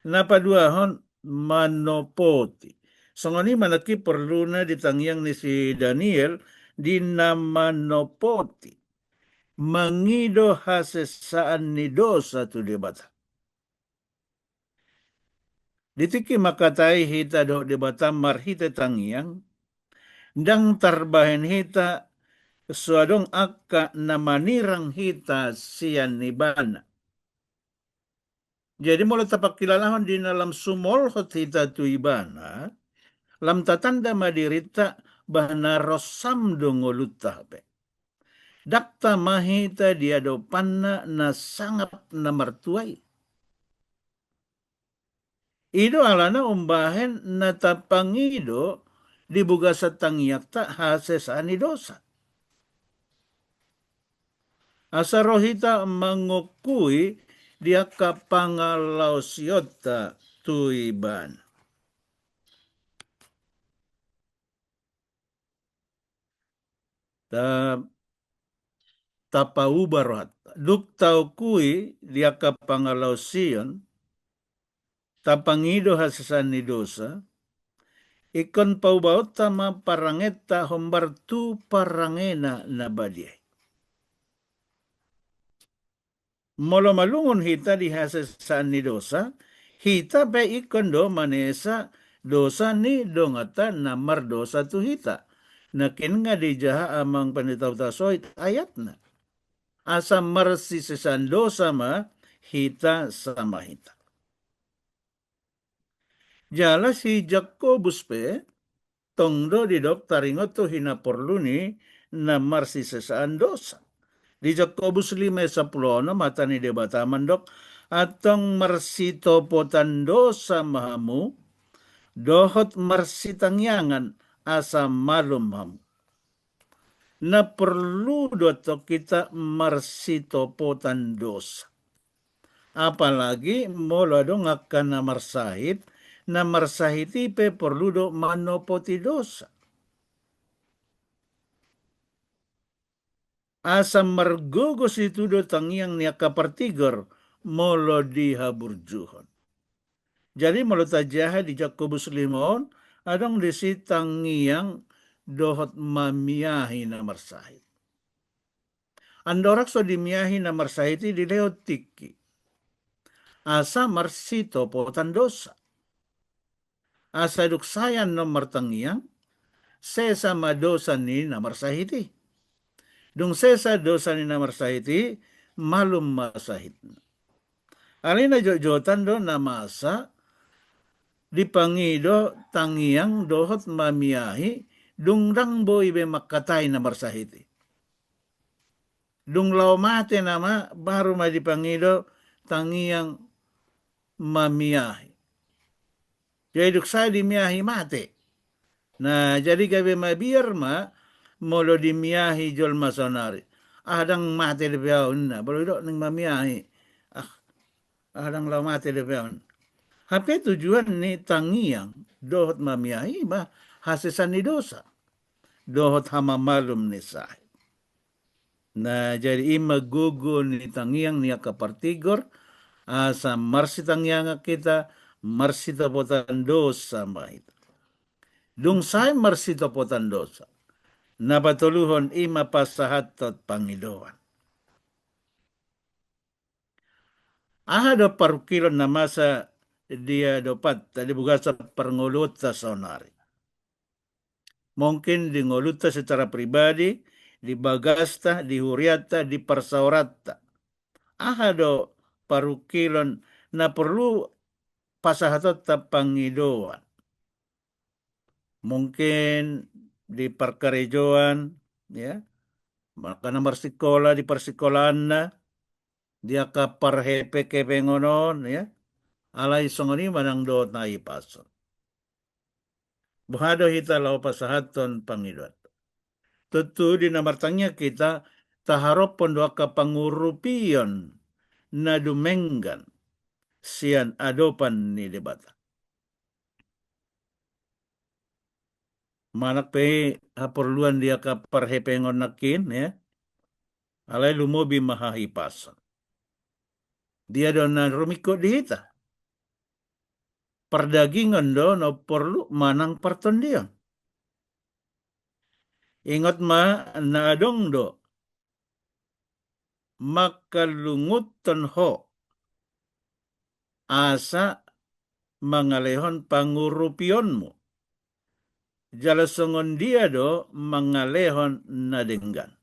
[SPEAKER 5] Napa dua hon manopoti. Songoni manaki perlu na ditangyang ni si Daniel di namanopoti. Mangido hasesaan ni dosa tu debata. Ditiki makatai hita do debata marhita tangyang dang tarbahen hita suadong akka namanirang hita siyan nibana. Jadi mulai tapak kilalahon di dalam sumolhot hita tu ibana, lam tatanda madirita bahna rosam dongolutabe. Dakta mahita dia do panna na sangap na martuai. Ido alana umbahen na tapangido dibuga sa tangyakta hasesani dosa. Asa rohita mangukui dia kapangalausiyota tuiban. Tapaubarat. Duk tau kui dia kapangalausion tapangido hasesani dosa. Ikon paubaot tama parangeta hombartu parangena na badiyay. Molo malungon hita di hasesaan ni dosa, hita pe ikon do manesa dosa ni dongata na mardosa tu hita. Nakin nga di jaha amang panitaw tasoy ayat na. Asa marsisesan dosa ma hita sama hita. Jala si Jacobus pe, tongdo di dok taringot tu hinaporluni na marsisesaan dosa. Di Jacobus 5:10 mata ni debataman dok, atong marsitopotan dosa mahamu, dohot marsitangyangan asa malum hamu. Na perlu doto kita marsitopotan dosa. Apalagi molo dong akan na marsahit ipe perlu do manopoti dosa. Asa margogos itu do tangyang niya kapartigor molo dihaburjuhon. Jadi molo tajaha di Jakobus 5 adong disi tangyang dohot mamiyahi na marsahit. Andorak so dimiyahi na marsahiti di leotiki. Asa marsito potan dosa. Asa duksayan no martangyang sesa madosa ni na marsahiti. Dung sesa dosa ni na marsahiti malum masahit. Alina jojotan do na masa dipangido tangyang dohot mamiyahi dungdang bo ibe makatay na marsahiti. Dung laumate nama baru ma dipangido tangyang mamiyahi. Jadi duksa dimiyahi mate. Nah, jadi gabe mabir ma molo dimiyahi jol masonari. Adang mate de beaun na, baru do ning mamiyahi. Adang lau mate de beaun. Hape tujuan ni tangyang dohot mamiyahi ba hasesan ni dosa. Dohot hama malum ni sahid. Nah, jadi ima gugu ni tangyang ni akapartigor asa marsi tangyang kita marsi tapotan dosa mahit. Dung say marsi tapotan dosa. Napatuluhon ima pasahatot Pangiloan. Aha do parukilon na masa dia dopat tadi buka sa panguluta sonari. Mungkin di nguluta secara pribadi, di bagasta, di huriata, di persaurata. Aha do parukilon na perlu pasahatot ta Pangiloan. Mungkin di perkarejoan, ya, maka nomor sekolah di persekolahan na, dia kaparhepe kepengonon, ya, alay songoni manang doot na ipason. Buhado hita lau pasahaton Panginoon. Tentu di namartanya kita taharap pondoa kapangurupion na dumenggan sian adopan ni debata. Manak pe haperluan dia kaparhepengon nakin, ya, alay lumobi mahahipason. Dia dona rumiko dihita. Perdagingan do no perlu manang pertondian. Ingat ma na adong do makalungutan ho asa mangalehon pangurupionmu. Jalasongon dia do mangalehon nadenggan.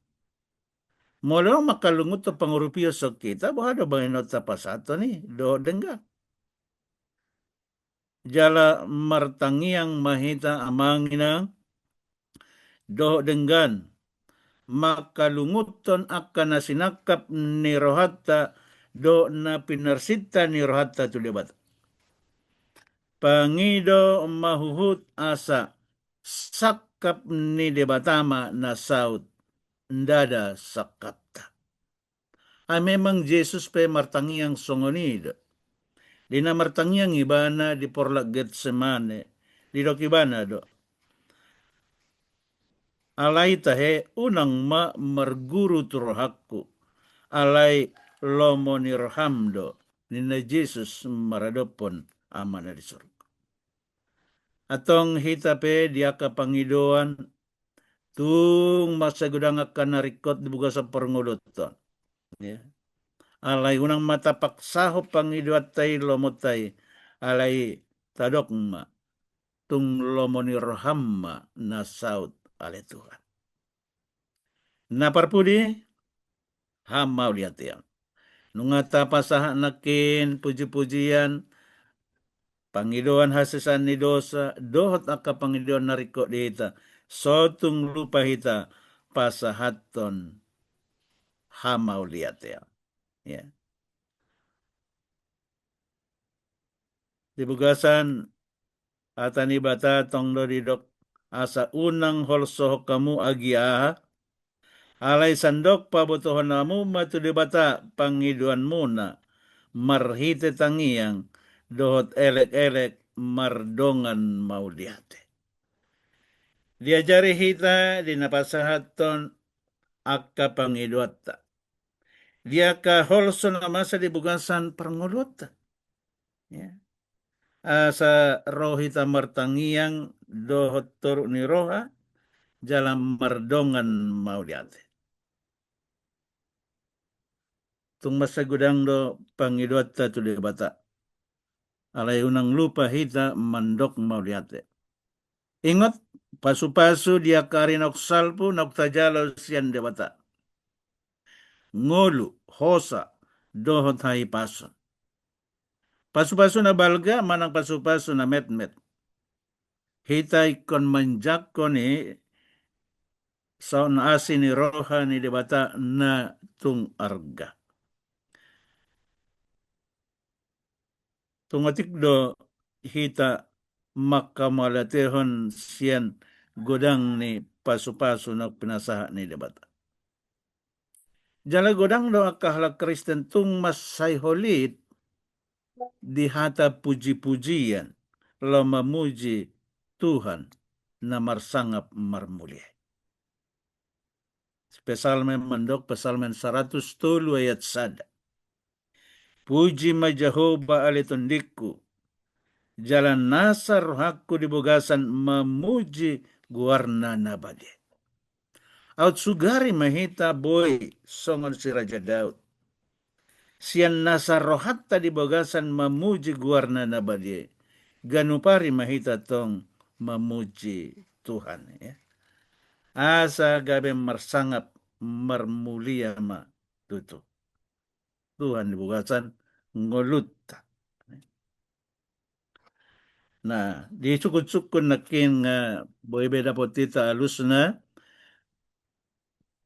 [SPEAKER 5] Molo makalungut to pangurupio so kita bahado banginot tapasato ni do denggan. Jala martangiang mahita amanginang do denggan maka lunguton akan nasinakap ni rohatta do na pinarsita ni rohatta tu debata. Pangido mahuhut asa sakap ni debatama na saud ndada sakapta. Ay memang Jesus pe martangiang songonido. Di na martangiang ibana di porlak Getsemane. Di dok ibana do. Alay tahe unang ma marguru turhakku. Alay lomo ni rohamdo. Nina Jesus maradopon amana di surga. Atong hitape dia kapangidoan tung masagudang akan narikot dibuka sa pernguluton. Ya. Alay unang mata paksaho pangiduat tay lomotay. Alay tadok ma. Tung lomoni rohamma na saud ale Tuhan. Naparpudi hamau lihat yang. Nungata pasaha nakin puji-pujian pangidoan hasisan ni dosa dohot aka pangidoan nariko dita sotung lupa hita pasahaton hamau lihat yang. Ya. Dibugasan atani bata tong dok asa unang holsoh kamu agia alay sandok pabotohon namu matu debata pangiduan muna marhite tangiang dohot elek-elek mardongan mauliate. Diajari hita dinapasahaton akka pangiduatta. Dia ka holson na masa dibugasan pangulutan. Ya. Asa rohita martangiang dohot turuk ni roha jalan mardongan mauliate. Tung masa gudang do pangiduatta tu debata. Alay unang lupa hita mandok mauliate. Ingat pasu-pasu dia karinok salpu nok tajalo sian debata. Ngolu, hosa, dohot hai pasu. Pasu-pasu na balga manang pasu-pasu na met-met. Hita ikon manjako ni saun asin ni roha ni debata na tung arga. Tungatik do hita makamalatehon sian godang ni pasu-pasu na pinasaha ni debata. Jala godang do akahla Kristen tung masay holit di hata puji-pujian lo memuji Tuhan na marsangap marmulia. Pesalmen mandok pesalmen 100 ayat 1. Puji ma Jehovah alitundikku. Jalan nasa rohaku dibugasan memuji guarna nabade. Aut sugari mahita boy songon si Raja Daud. Sian nasa rohatta dibugasan memuji guarna nabade. Ganupari mahita tong memuji Tuhan. Ya. Asa gabe marsangap marmulia ma tutu. Tuhan dibugasan ngolutta. Nah, di sukun-sukun nakin boy beda potita alusna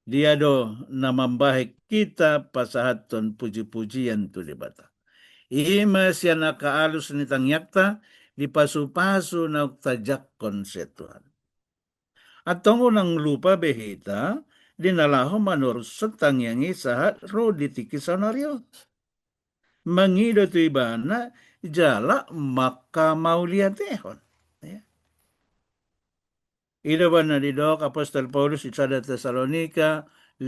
[SPEAKER 5] dia do namambahik kita pasahaton puji-pujian tu debata. Ima siya nakaalus ni tangyakta di pasu-pasu na tajakon sa Tuhan. At unang lupa behita dinalaho manurut setang yang isahat ro ditikisanario. Mangido tu ibana jala maka mauliatehon. Ya. Ida bana didok Apostol Paulus isada Tesalonika 5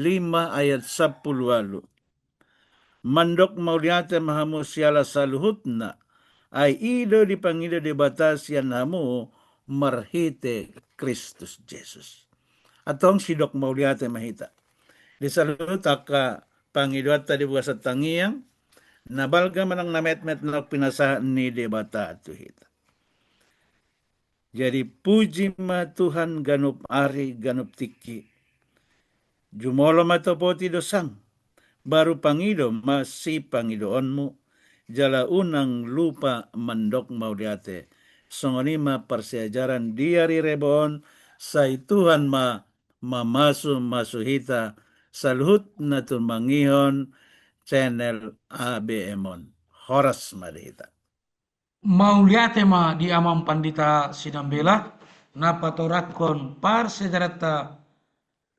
[SPEAKER 5] ayat 10 walu. Mandok mauliate mahamu siala saluhutna ay ido dipangido di batasian hamu marhite Kristus Jesus. Atong sidok mauliate mahita. Di salut aka pangiduat tadi buasa tangiang nabalga manang namet-met na pinasahan ni debata atu hita. Jadi puji ma Tuhan ganup ari ganup tiki. Jumolo matopoti dosang. Baru pangido masih pangidoonmu. Jala unang lupa mandok mauliate. Songonima persiajaran diari rebon. Say Tuhan ma mamasu hita salhut na mangihon channel ABMon. Horas marita.
[SPEAKER 1] Mauliate ma di amang pandita sinambela na patorakon par sejarata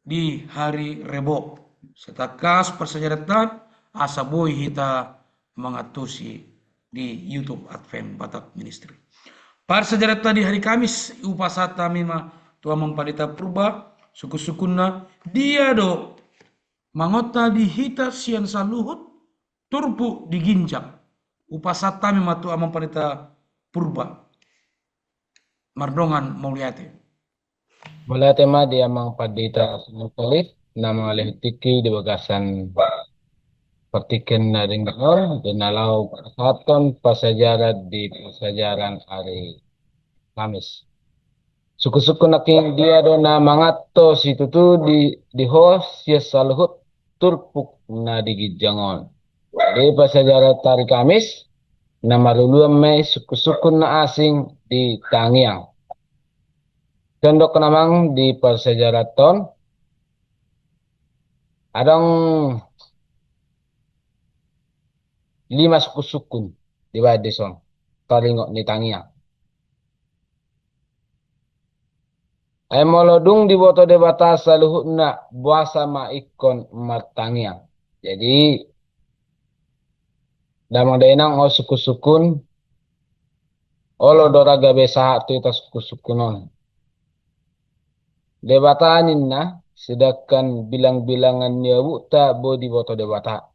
[SPEAKER 1] di hari Rebo. Setakas persejaratan asa boy hita mengatusi di YouTube Advent Batak Ministry. Par sejarata di hari Kamis upasata mima tua mempandita purba suku-sukunna dia do mangota di hita sian saluhut turpu di ginjang upasata mima tua mempandita purba mardongan mauliate.
[SPEAKER 6] Mula tema dia mang padita pelit nama lehtiki di bagasan partiken na ring gaon dinalau saton pasajaran di pasajaran hari Kamis. Suku-suku naking dia do na mangato situ tu di hos ya saluhut turpuk na digijangon. Di pasajaran hari Kamis na maruluan may suku-suku na asing di Tangiang. Condok namang di persejaraton adang 5 suku-sukun di Badison taringok ni Tangiang. Ay molodung di boto de batasa luhutna buasa ma ikon martangiang. Jadi damang dainang o suku-sukun olo doraga besaha tu ita suku-sukunon. Debata na sedangkan bilang-bilangan nyawu tak bodi boto debata.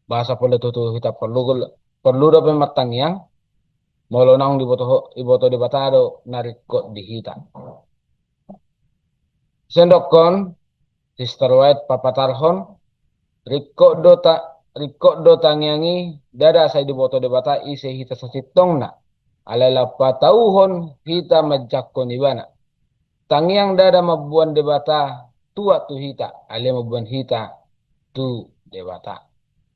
[SPEAKER 6] Bahasa pula tutu kita perlu dapat matang yang molonang di boto debata do narikot di hita. Sendokon Sister White papatarhon rikot do tangyangi dada saya di boto debata ise hita sasitong na alala patauhon hita majakon ibana. Tangiang dada mabuan debata tua tu hita, ale mabuan hita tu debata.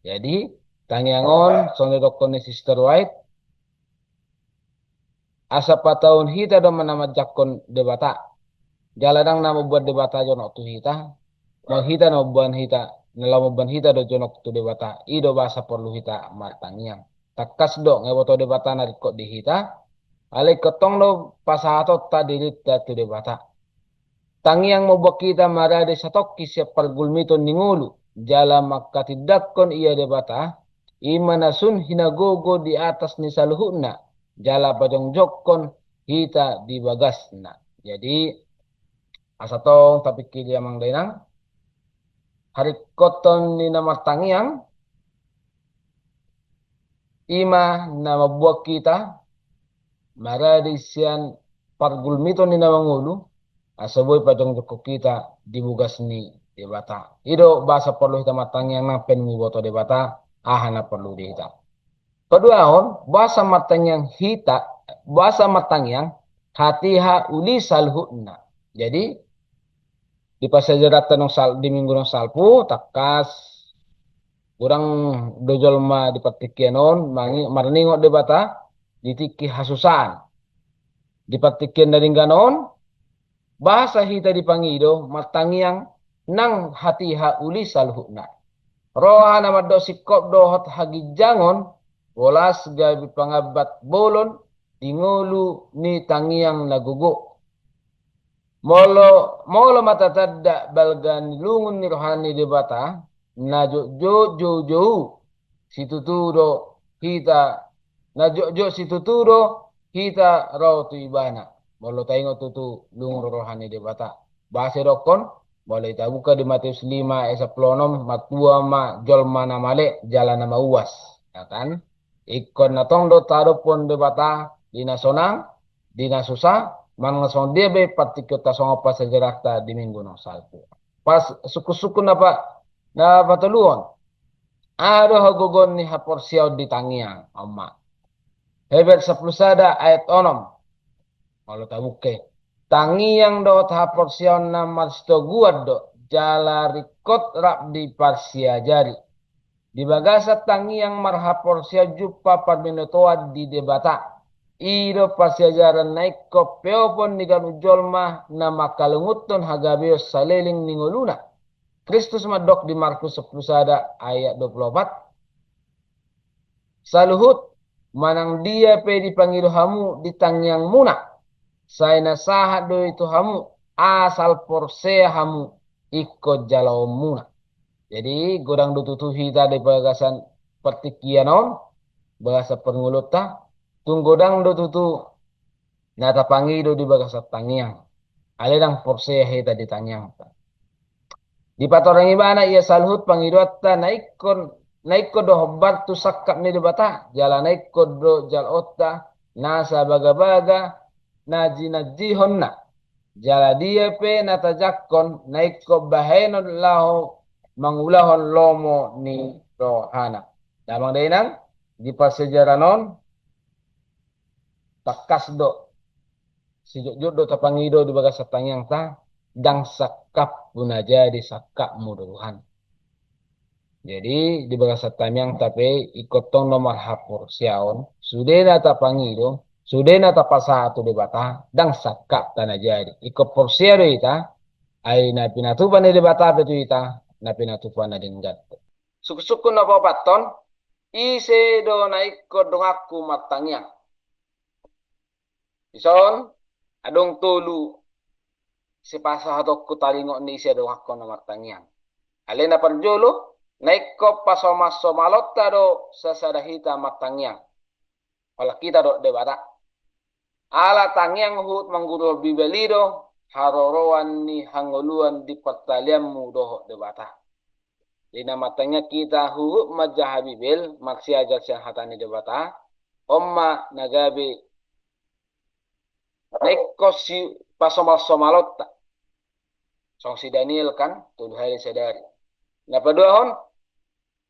[SPEAKER 6] Jadi tangiangon sonde dokone Sister White asa patahun hita do manama jakon debata. Jaladang nama buat debata jonok tu hita, mau hita no buan hita, nelamu buan hita do jonok tu debata. Ido bahasa perlu hita martangiang. Takas do ngeboto debata narikot di hita. Ale ketong do pasahatot tadirita tu debata. Tangiang mau kita marade satok kisya pargulmito ningulu. Jala makatidakon iya debata. Imanasun hinagogo di atas ni saluhuna. Jala bajong jokon hita di bagasna. Jadi asatong tapi kili amang dainang. Harikoton ni nama tangiang. Ima nama buat kita. Marade sian pargulmito ni nama ngulu. Asaboy pajong joko kita dibugas ni debata. Ido bahasa perlu kita matang yang napen ni boto debata ahana perlu dihita. Kedua bahasa matang yang hita, bahasa matang yang hatiha uli salhutna. Jadi di pasajaratan di minggu nong salpu takas kurang dojol ma di patikianon marningok debata ditiki hasusan. Di patikian dari ganon bahasa hita dipangido matangiang nang hatiha uli salhuna. Rohana maddo sikop dohot hagi jangon wolas gabi pangabat bolon dingulu ni tangiang nagugo. Molo mata tadda balgan lungun ni rohani debata na jo situturo hita na jo situturo hita raw tu ibana. Molo tayo tutu lungur rohani debata. Bahasa rokon, boleh kita buka di Matius 5 ayat 10 matua ma jol mana male jalan nama uas. Ya kan? Ikon natong do taro pon debata dina sonang, dina susah, mangasong dia be patikota songo pas sejarahta di minggu no salpu. Pas suku-suku na patuluon. Ado hagogon ni haporsiaw di tangiang, amma. Hebel 10 sada ayat 6. Kalau tabuke tangiang do tahapor siaw na marsto guad do jala rikot rap di parsia jari di bagasa tangiang marhapor siaw jupa parminotoa di debata Ido pasiajaran naik ko peopon ni kan ujolma na makalunguton hagabeo saleling ningoluna. Kristus madok di Markus 10 sada ayat 24. Saluhut manang dia pe dipanggil hamu ditangyang muna. Saya nasahat do itu hamu asal porsea hamu ikut jalau muna. Jadi godang dututuhi tadi bagasan pertikianon bahasa penguluta tunggodang dututu nata pangido di bagasa tangyang. Aledang porsea hita di tangyang. Di patorang ibana ia salhut pangidotta naikko do hobbar tu sakkap ni debata jala naikko do jal otta nasa baga-baga naji honna jala dia pe natajakkon naikko bahenon laho mangulahon lomo ni rohana. Damang dainang di pasejaranon takas do sijut do tapangido di bagasa tangyang ta dang sakap pun aja di sakap muduhan. Jadi di bagasa tamyang tapi ikut tong nomor hapur siaon sudah nata pangido sudah nata pasatu di bata dang sakap tanah jadi ikut porsiado ita ay na pinatupan di bata betu ita na pinatupan na dinggat. Suku-suku na papaton ise do na ikut dong aku matangyang. Ison adong tulu si pasahatok ko talingo ni siya do hakko na matangyang. Alena parjolo naikko pasoma-somalotta do sasadahita matangyang. Wala kita do debata. Ala tangyang hut mangguro bibelido haroroan ni hangoluan di pertalianmu doho debata. Dina matanya kita hut majah bibel maksi ajar siang hatani debata. Omma nagabe naikko si pasoma-somalotta. Song si Daniel kan tuduh hari sadari. Na paduahon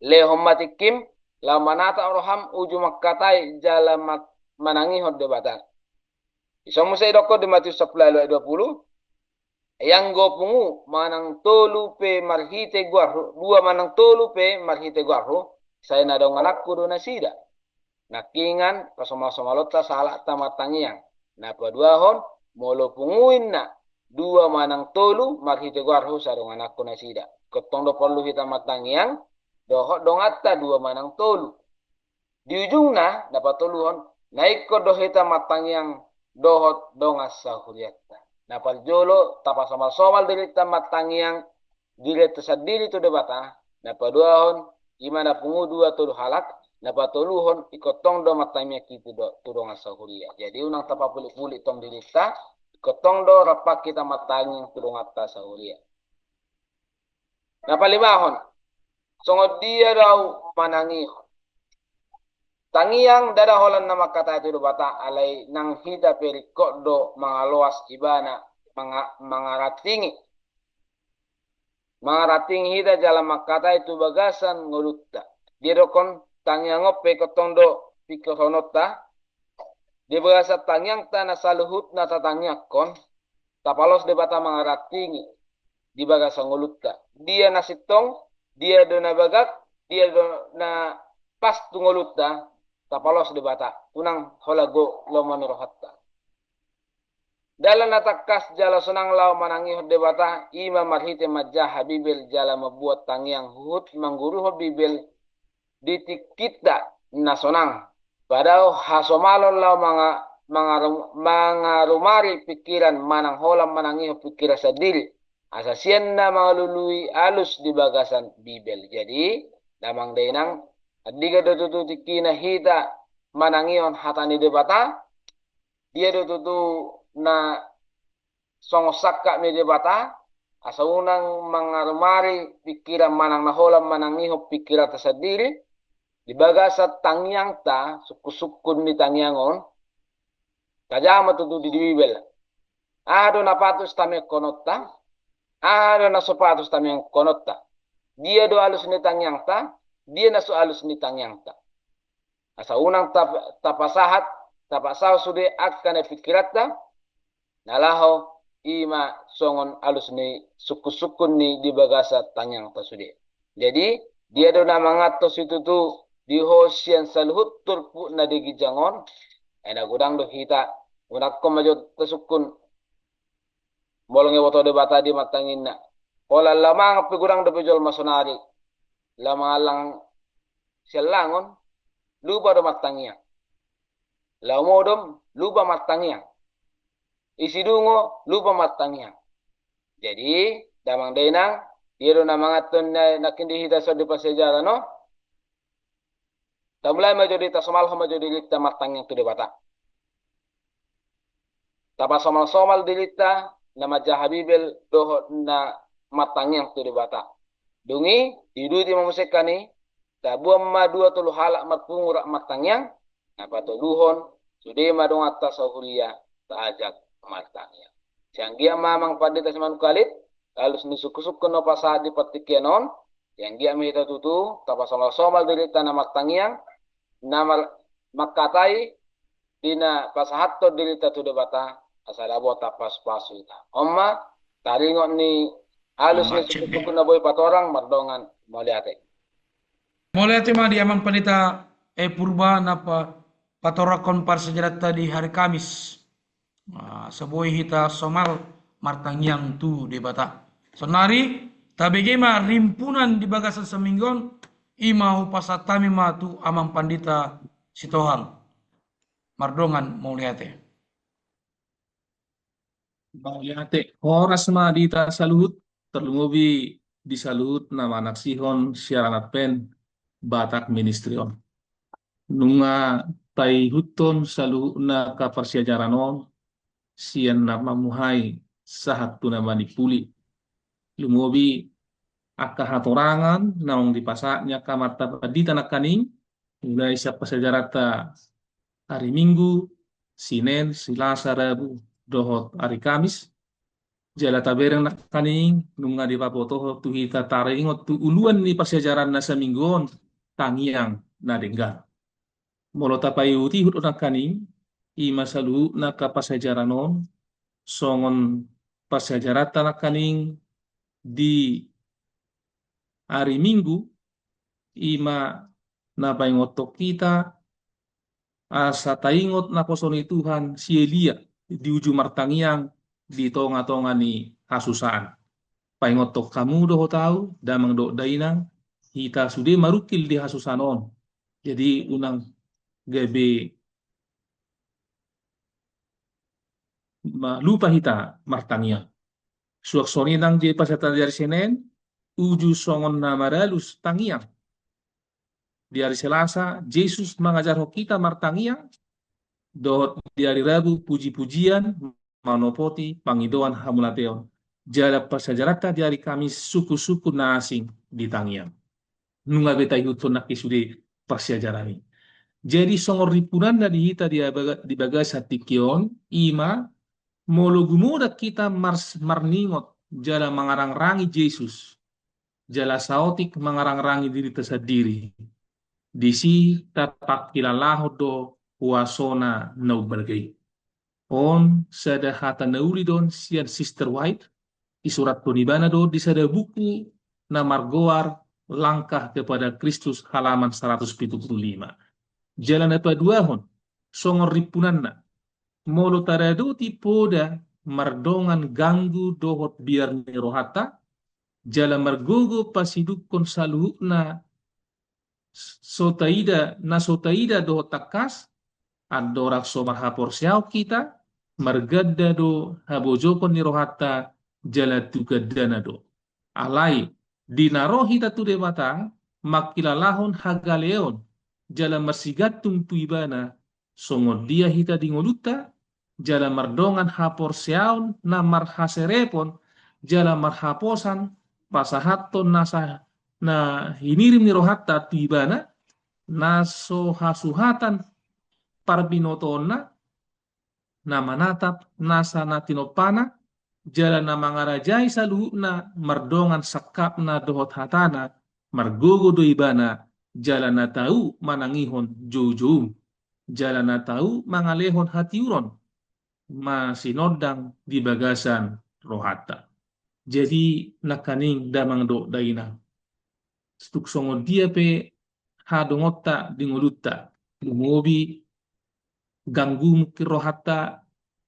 [SPEAKER 6] lehom matikim la manata roham uju makkatai jala manangi hod debatan. Isong musay doko di Matius 10 ayat 20 yang go pungu manang tolu pe marhite guarro dua manang tolu pe marhite guarro saya nadong anakku do nasida. Nakingan pasoma-somalota salah tamatangiang. Na paduahon molo punguin na dua manang tolu marhite guarro sarong anakku nasida. Ketong do perlu kita matangiang dohot dongatta dua manang tolu. Di ujungna dapat toluhon naik ko dohita matangiang dohot dongas sahuriatta. Napal jolo tapa somal-somal dirita matangiang direta sadiri tu debata. Napaduahon imana pungu dua tolu halak napatoluhon ikotong do matangiang kitu do tu dongas sahuria. Jadi unang tapa pulik-pulik tong dirita ikotong do rapak kita matangiang tu dongatta sahuria. Napalimahon songod dia daw manangihon. Tangiang dadaholan nama kata itu bata alay nang hida perikot do mga loas ibana mga rating hida jalan makata itu bagasan ngolutta. Dia dokon tangiang ope kotong do pikoronota. Dia bagasa tangiang tanah saluhut na tatangyakon tapalos de bata mga ratingi di bagasa ngolutta. Dia nasitong dia do na bagak dia do na pas tungolutta tapalos di bata unang holago lo manorohatta dalam natakas jala senang lau manangi de bata ima marhite majah habibel jala membuat tangiang hut mangguru habibel ditikita nasonang padahal hasomalo lau mangarumari pikiran manang holam manangi pikiran sadiri asasian na malului alus di bagasan bibel. Jadi damang dainang adiga do tikina hita manangion hatani debata dia do na songosaka ni debata asa unang mangarmari pikiran manang naholam manangiho pikiran tasadiri di bagasa tangyang ta suku-sukun ni tangyangon kajama tutu di bibel ado na patus tame konotta ado na sopatus tame konotta dia do alus ni tangyang ta dia nasu alus ni tangyang ta. Asa unang tapasaw sude akan fikirata nalaho ima songon alus ni suku-sukun ni di bagasa tangyang ta sude. Jadi dia do na mangatos itu tu di hosian saluhut turpu na digijangon Ay nagudang do hita. Unak ko majo tasukun. Bolong woto de bata di matangin na. Ola lamang pigurang do pijol masonari. Lamang lang silangon. Lupa do matangnya. Laumodom lupa matangnya. Isidungo lupa matangnya. Jadi damang denang dia do namangaton na nakindi hita so di pasejara no. Tamulai majo di tasomal ho majo dilita matangnya tu de bata. Tapa somal-somal dilita na majahabibel doho na matangnya tu de bata. Dungi diduti mamusekani tabuam ma dua tulu halak matpungura matangnya apa tuluhon sude madong atas sahuria taajak matangnya. Sianggia mamang padita seman kalit lalu nisuk-suk no pasad di patikenon yang gia mehita tutu tapa somal-somal dilita na matangnya nama makatai dina pasahatto dilita tu de bata asala bota pas-pasu ita. Omma taringot ni halus ni
[SPEAKER 1] Macet
[SPEAKER 6] suku na boy patorang mardongan moliate.
[SPEAKER 1] Mulai tema di amang panita purba napa patorakon par sejarat di hari Kamis. Sebuah hita somal martangyang tu di bata. Sonari tabegema rimpunan di bagasan seminggon imau pasatami ma tu amang pandita sitohang. Mardongan mauliate.
[SPEAKER 7] Mauliate oras ma dita saluhut terlumubi di saluhut nama anak sihon siaranat pen Batak Ministrion. Nunga tai huton saluhut na kaparsiajaranon sian na mamuhai sahat tuna manipuli. Lumubi akahatorangan naong dipasaknya kamata padita na kaning mulai siapa sejarata hari Minggu, Sinen, Selasa, Rabu, dohot hari Kamis. Jala tabereng na kaning nunga di papoto tu hita taringot tu uluan ni pasyajaran na sa minggon tangiang na dengga. Molo tapayuti hut na kaning ima salu na kapasajaranon songon pasyajarata na kaning di hari Minggu ima na paingotok kita asa taingot na kosoni Tuhan si Elia di ujung martangiang di tonga-tonga ni hasusaan. Paingotok kamu doho tahu damang do dainang hita sude marukil di hasusanon. Jadi unang gabe lupa hita martangiang. Suak soninang di pasata dari Senen uju songon namaralus tangiang. Di hari Selasa Yesus mengajar kita martangiang. Dohot di hari Rabu puji-pujian manopoti pangidoan hamulateon. Jala pasajarata di hari Kamis suku-suku na asing di tangiang. Nunga betai hutun nak isude pasyajarani. Jadi songor ripunan na dihita di bagas hatikion ima mologumuda kita marningot jala mangarang-rangi Yesus. Jala saotik mangarang-rangi diri tersadiri. Disi tapak kilalaho do wasona nau bergay. On sada hata nauli don sian Sister White isurat penibana do di sada buku na margoar langkah kepada Kristus halaman 175. Jalan apa duahon songor ripunanna molo tarado ti poda mardongan ganggu dohot biar nirohata jala margogo pasidukon saluhna sotaida dohot takas adorak somar hapor siaw kita margadda do habojokon nirohata jala tugadana do alai dinarohi tatu debata makilalahon hagaleon jala marsigatung tuibana songod dia hita dingoluta jala mardongan hapor siawn na marhaserepon jala marhaposan pasahaton nasa na hinirim nirohata tuibana naso hasuhatan parbinotona na manatap nasa natinopana jala na mangarajay sa luhuna mardongan sakap na dohot hatana margogo do ibana jala na tau manangihon jojoum jala na tau mangalehon hatiuron masinodang di bagasan rohata. Jadi nakaning damang do daina stuk songo dia pe hadongota dingoluta lumobi ganggu mungkin roh hatta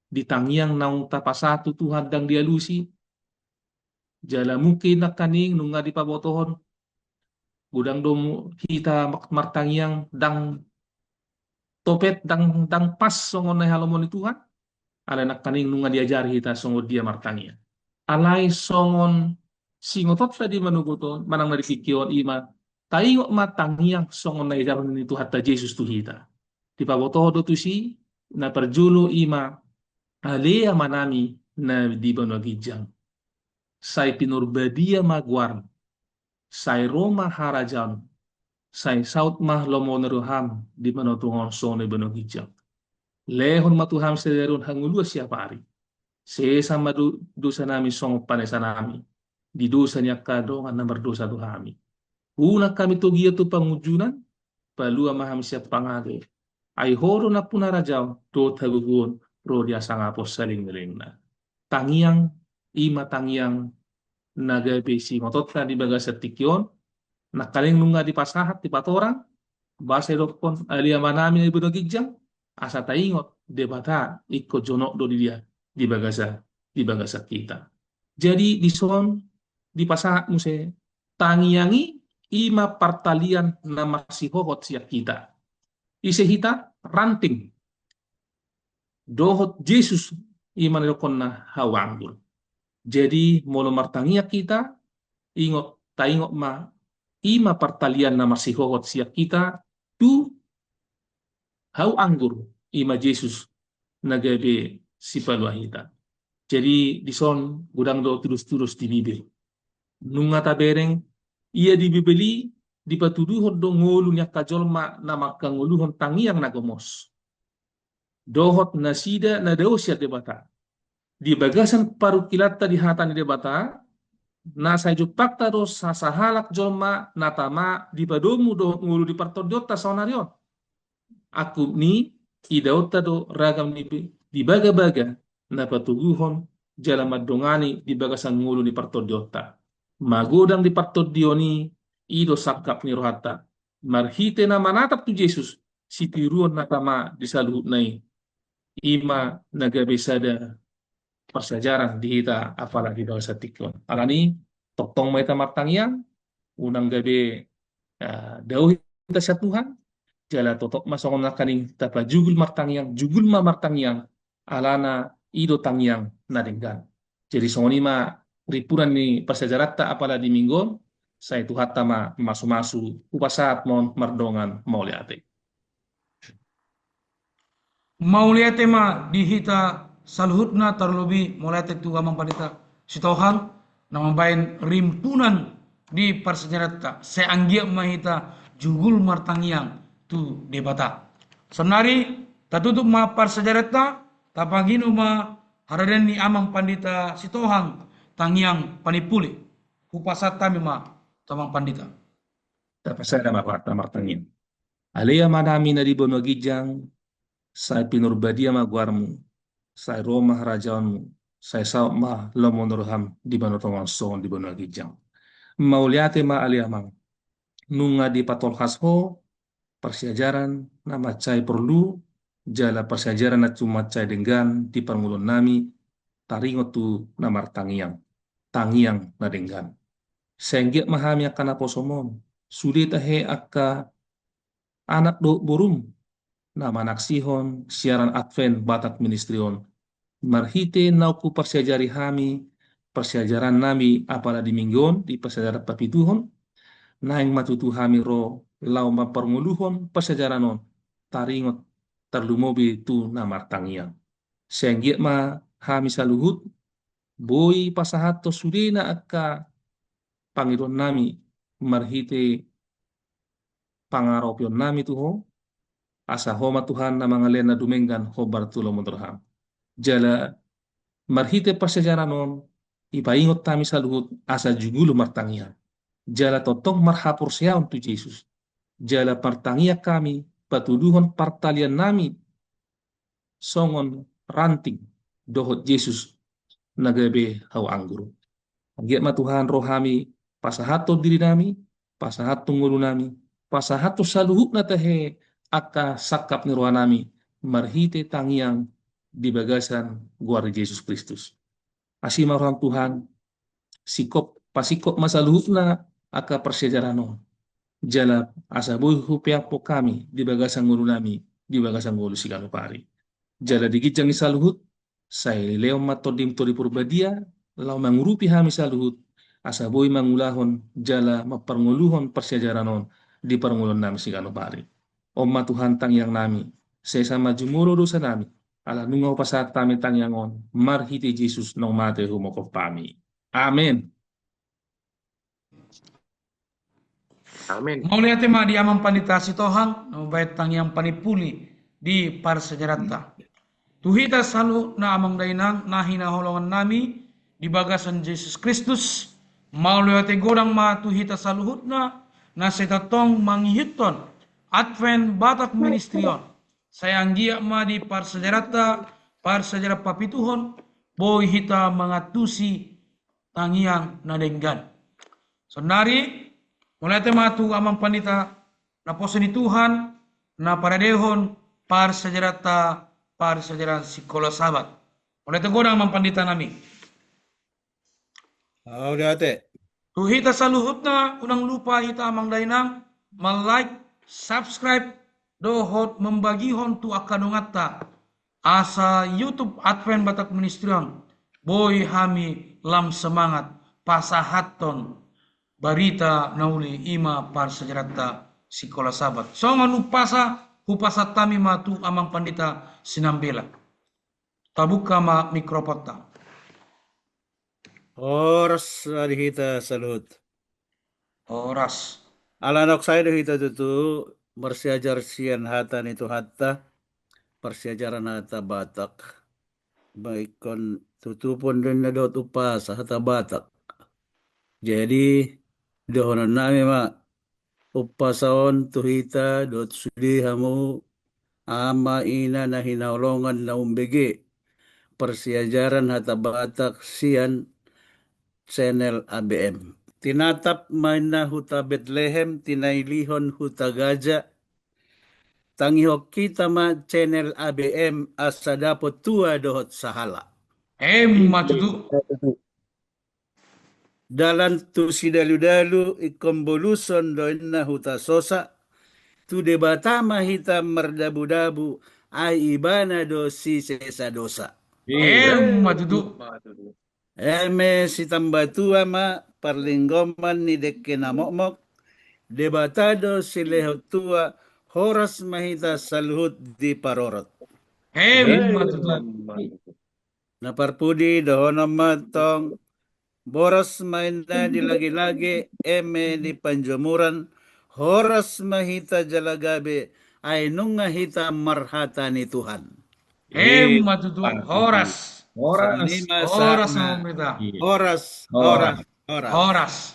[SPEAKER 7] ditangiang naung tapasatu Tuhan dang dialusi jala mungkin nak kaning nunga di pabotohon budang domu kita martangiang dang topet dang pas songon na halomon ni Tuhan ala nak kaning nunga diajari kita songon dia martangiang alai songon singotot sa di manugoto manang narikikion ima taingo matangiang songon na ijaron ni Tuhan ta Jesus tu hita di pabotoho do tu si na perjulu ima alea manami na di banwagijang sai pinurbadia magwar sai Roma harajan sai saut mah lomoneruham di manotungon sone banwagijang lehon matuham sederun hangulua siapa hari sama dosa nami song panesa nami di dosa kadongan na berdosa tu kami una kami togia tu pangujunan palua maham siap pangade ai horo na punarajau do tagugun ro dia sangapos saling melengna tangiang ima tangiang naga besi ngotot na di baga setikyon nakaling nunga di pasahat di patorang basa dokon alia manami ibu gijang asa taingot debata ikut jonok do dia di bagasa kita jadi di son di pasahat muse tangiangi ima partalian nama si hohot siap kita ise hita ranting dohot Jesus iman dokon na hawangul jadi molo martangia kita ingot taingot ma ima partalian nama si hohot siap kita tu hau anggur ima Jesus nagabe si paluahita jadi di son gudang do terus di bibir nunga tabereng ia dibibeli di patuduhon do ngolu nya kajolma nama kanguluhon tangiang nagomos dohot nasida na dausia debata di bagasan paru kilata di hatan debata na sayupakta do sasahalak jolma natama di padomu do ngulu di partodiota sonarion aku ni idauta do ragam di baga-baga na patuguhon jalamat dongani di bagasan ngulu di partodiota magodang di partodioni ido sakap ni rohata marhite na manatap tu Jesus si tiruan natama di saluhut nai ima nagabesada persejarah di hita apalagi bangsa tikon alani totong meta martangiang unang gabe dauh hita sa Tuhan jala totok masong nakaning tapa jugul ma martangiang alana ido tangiang nadenggan jadi songonima ripuran ni persejarata apala di minggon saya tu hatama masu-masu upasat mon mardongan mau liate
[SPEAKER 1] ma di hita saluhutna terlebih mulai tu amang panita sitohang nama bain rimpunan di persejarata seanggia mahita jugul martangiang tu debata senari tatutup ma persejarata tapagino ma haraden ni amang pandita sitohang tangiang panipuli upasat tami ma tamang pandita
[SPEAKER 7] tapasada mapata martangin alea manami na di bonwagijang sai pinurbadia magwarmu sai Roma harajaanmu sai saut ma lomonorham di banotongan son di bonwagijang mauliate ma aliamang nunga di patol hasho persejaran nama cai perlu jala persejaran na cuma cai denggan di permulun nami taringot tu namar tangiang na denggan sengget mahami akan aposomon sulit he akka anak do borum nama naksihon siaran Advent Batak Ministrion marhite nauku persejari hami persejaran nami apala di minggon di persejaran papituhon naing matutu hami ro lau permuluhon persejaranon taringot terlumobi tu namar tangiang sengget ma hami saluhut boy pasahato sudena akka pangidon nami marhite pangaropion nami tuho asa homa Tuhan na mga lena dumenggan hobar tulo montorham jala marhite pasejaranon ipaingot tami saluhut asa jugulu martangian jala totong marhapur siya untuk Jesus jala partangia kami patuduhon partalian nami songon ranting dohot Jesus nagabe hau angguru Giat ma Tuhan rohami pasahato diri nami pasahato ngulu nami pasahato saluhut na tahe akka sakap ni rohanami marhite tangiang di bagasan guar Yesus Kristus. Asima orang Tuhan, pasikop masa luhutna aka persejarano. Jala asaboy hupiapo kami di bagasan ngulu nami, di bagasan ngulu sigano pari. Jala digijang isa luhut, saya leo matodim tori purbadia, lau mangurupi hami saluhut, asaboy mangulahon jala maparnguluhon persyajaranon di parngulon nami sigano pari. Oma Tuhan tang yang nami, saya sama jumuro dosa nami, ala nungaw pasat tami tang yangon, marhiti Jesus nong mate humokov pami. Amen.
[SPEAKER 2] Amin.
[SPEAKER 1] Maulia tema di amang panitasi tohang, no bait tang yang panipuli di parsejarata. Tuhita salu na amang dainang na hinaholongan nami di bagasan Jesus Kristus. Maulia te godang ma tuhita saluhut na setatong manghiton Advent Batak Ministryon. Sayang gia ma di parsejarata, parsejarah papituhon, boy hita mangatusi tangiang na denggan. Sonari, mulai tematu amang panita na poso ni Tuhan na paradehon par sejarah sikola sabat. Mulai tegodang amang pandita nami.
[SPEAKER 5] Dati.
[SPEAKER 1] Tuhita sa luhut na unang lupa hita amang dainang like, subscribe, dohot membagihon tu akanungata asa YouTube Advent Batak Ministryon. Boy hami lam semangat pasahaton barita nauli ima par sejarata sikola sabat. So hupasa tami matu amang pandita sinambela. Tabuka ma mikropota.
[SPEAKER 5] Oras adihita salut.
[SPEAKER 1] Oras.
[SPEAKER 5] Alanok saya dihita tutu bersiajar sian hata itu hatta persiajaran hata Batak. Baikon tutupon din na dot upas hata Batak. Jadi dohonan nami ma upasaon tuhita dot sudi hamu ama ina na hinaulongan na umbigi persiajaran hata Batak sian channel ABM. Tinatap man na huta Bethlehem, tinailihon huta Gaja, tangihok kita ma channel ABM asa dapot tua dohot sahala.
[SPEAKER 1] Matutu.
[SPEAKER 5] Dalan tu sidalu-dalu ikomboluson doin na huta sosa, tu debatama hita merdabu-dabu ay ibana do si sesa dosa.
[SPEAKER 1] Matutu.
[SPEAKER 5] Eme si tambatua ma parlinggoman ni dekenamokmok, debatado si lehotua horas mahita saluhut di parorot.
[SPEAKER 1] Matutu.
[SPEAKER 5] Naparpudi dohonom matong boras mainda di lagi-lagi eme di panjomuran horas mahita jalagabe ay nung hita marhata ni Tuhan.
[SPEAKER 1] Matutu. Horas.
[SPEAKER 5] Sanima
[SPEAKER 1] Horas
[SPEAKER 5] sana.
[SPEAKER 1] na umita.
[SPEAKER 5] Horas.
[SPEAKER 1] Horas.